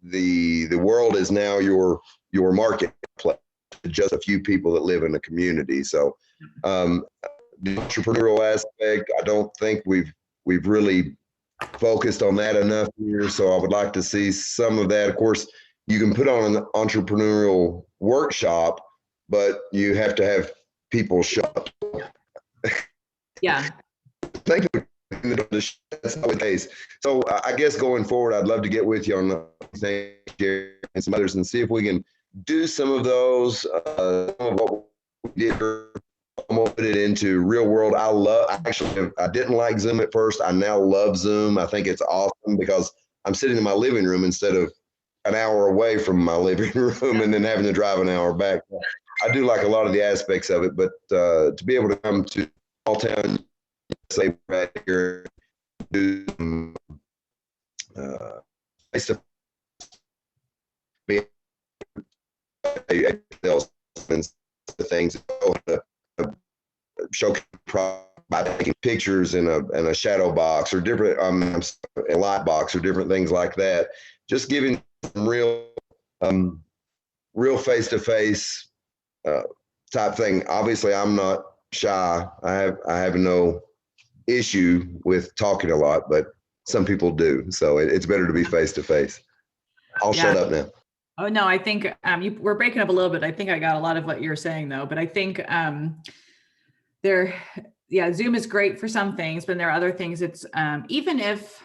The world is now your marketplace, just a few people that live in the community. So the entrepreneurial aspect, I don't think we've really focused on that enough here. So I would like to see some of that. Of course, you can put on an entrepreneurial workshop, but you have to have people show up. Yeah. Thank you. That's not the case. So I guess going forward, I'd love to get with you on things and some others and see if we can do some of those. Some of what we did, put it into real world. I didn't like Zoom at first. I now love Zoom. I think it's awesome because I'm sitting in my living room instead of an hour away from my living room and then having to drive an hour back. I do like a lot of the aspects of it, but to be able to come to small town, say right here, do face to the things, show by taking pictures in a shadow box or different a light box or different things like that. Just giving some real face-to-face type thing. Obviously, I'm not shy. I have no issue with talking a lot, but some people do. So it's better to be face-to-face. I'll shut up now. Oh, no, I think we're breaking up a little bit. I think I got a lot of what you're saying, though. But I think Zoom is great for some things, but there are other things. It's even if,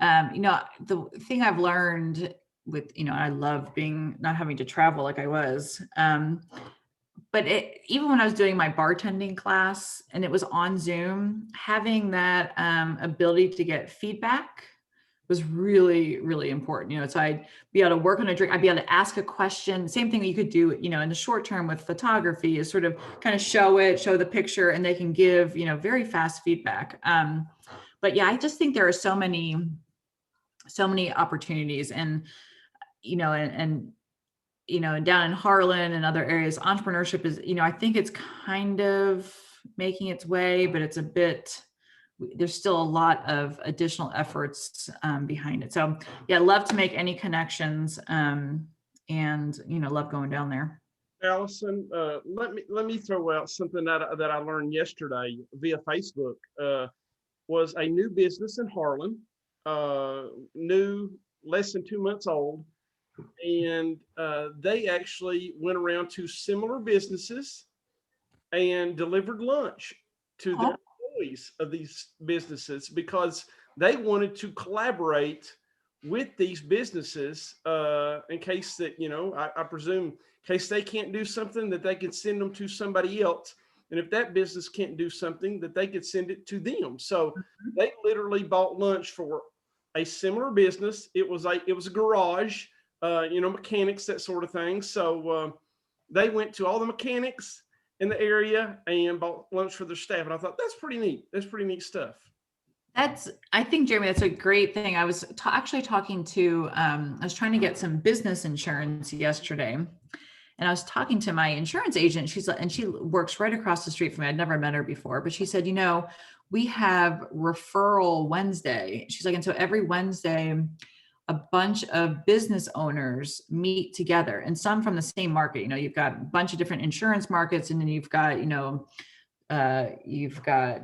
the thing I've learned with, I love not having to travel like I was. But even when I was doing my bartending class and it was on Zoom, having that ability to get feedback was really, really important. So I'd be able to work on a drink. I'd be able to ask a question. Same thing that you could do, in the short term with photography is sort of kind of show the picture, and they can give, very fast feedback. But yeah, I just think there are so many opportunities, and down in Harlan and other areas, entrepreneurship is, I think it's kind of making its way, but it's there's still a lot of additional efforts behind it. So yeah, love to make any connections and, love going down there. Allison, let me throw out something that I learned yesterday via Facebook. Was a new business in Harlan, new, less than 2 months old. And they actually went around to similar businesses and delivered lunch to the employees of these businesses because they wanted to collaborate with these businesses in case that, I presume, in case they can't do something, that they could send them to somebody else. And if that business can't do something, that they could send it to them. So they literally bought lunch for a similar business. It was a garage. Mechanics, that sort of thing. So they went to all the mechanics in the area and bought lunch for their staff. And I thought, that's pretty neat. That's pretty neat stuff. I think, Jeremy, that's a great thing. I was actually talking to, I was trying to get some business insurance yesterday. And I was talking to my insurance agent. She works right across the street from me. I'd never met her before, but she said, we have referral Wednesday. She's like, and so every Wednesday, a bunch of business owners meet together, and some from the same market. You've got a bunch of different insurance markets, and then you've got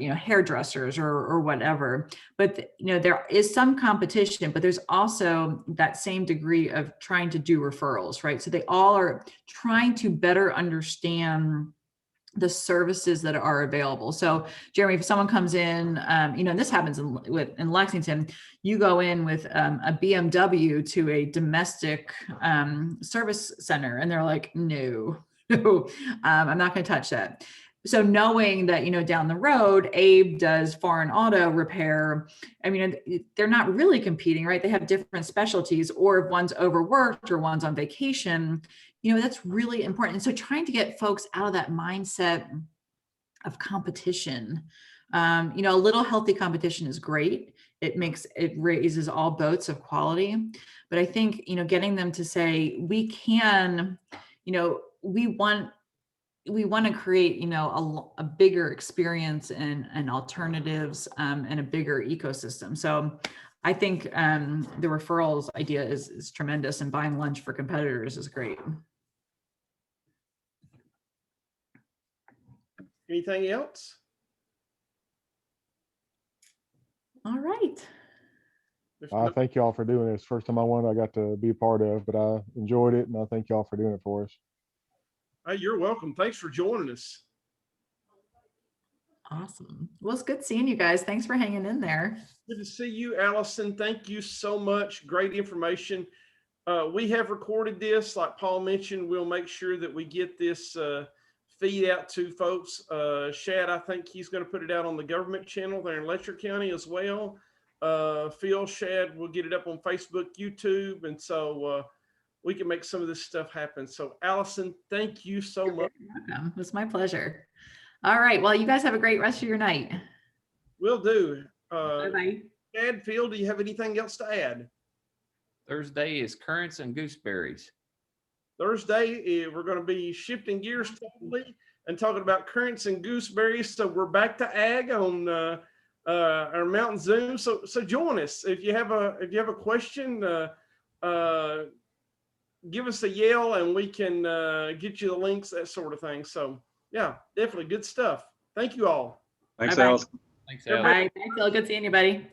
hairdressers or whatever. But there is some competition, but there's also that same degree of trying to do referrals, right? So they all are trying to better understand the services that are available. So Jeremy, if someone comes in, and this happens in Lexington, you go in with a BMW to a domestic service center and they're like, no, I'm not going to touch that. So knowing that, down the road, Abe does foreign auto repair, I mean, they're not really competing, right? They have different specialties, or if one's overworked or one's on vacation, that's really important. And so trying to get folks out of that mindset of competition, a little healthy competition is great. It raises all boats of quality. But I think, getting them to say, we can, we want to create, a bigger experience and alternatives and a bigger ecosystem. So I think the referrals idea is tremendous, and buying lunch for competitors is great. Anything else? All right. Thank y'all for doing this. First time I got to be a part of, but I enjoyed it, and I thank y'all for doing it for us. Hey, you're welcome. Thanks for joining us. Awesome. Well, it's good seeing you guys. Thanks for hanging in there. Good to see you, Allison. Thank you so much. Great information. We have recorded this, like Paul mentioned. We'll make sure that we get this feed out to folks. Shad, I think he's going to put it out on the government channel there in Letcher County as well. Phil, Shad will get it up on Facebook, YouTube, and so we can make some of this stuff happen. So Allison, thank you so much. Welcome. It was my pleasure. All right. Well, you guys have a great rest of your night. Will do. Bye-bye. Shad, Phil, do you have anything else to add? Thursday is currants and gooseberries. Thursday, we're going to be shifting gears totally and talking about currants and gooseberries. So we're back to ag on our Mountain Zoom. So join us if you have a question. Give us a yell and we can get you the links, that sort of thing. So yeah, definitely good stuff. Thank you all. Thanks, Bye-bye. Alison. Thanks, Bye. Alex. Thanks, Phil. Good seeing you, buddy.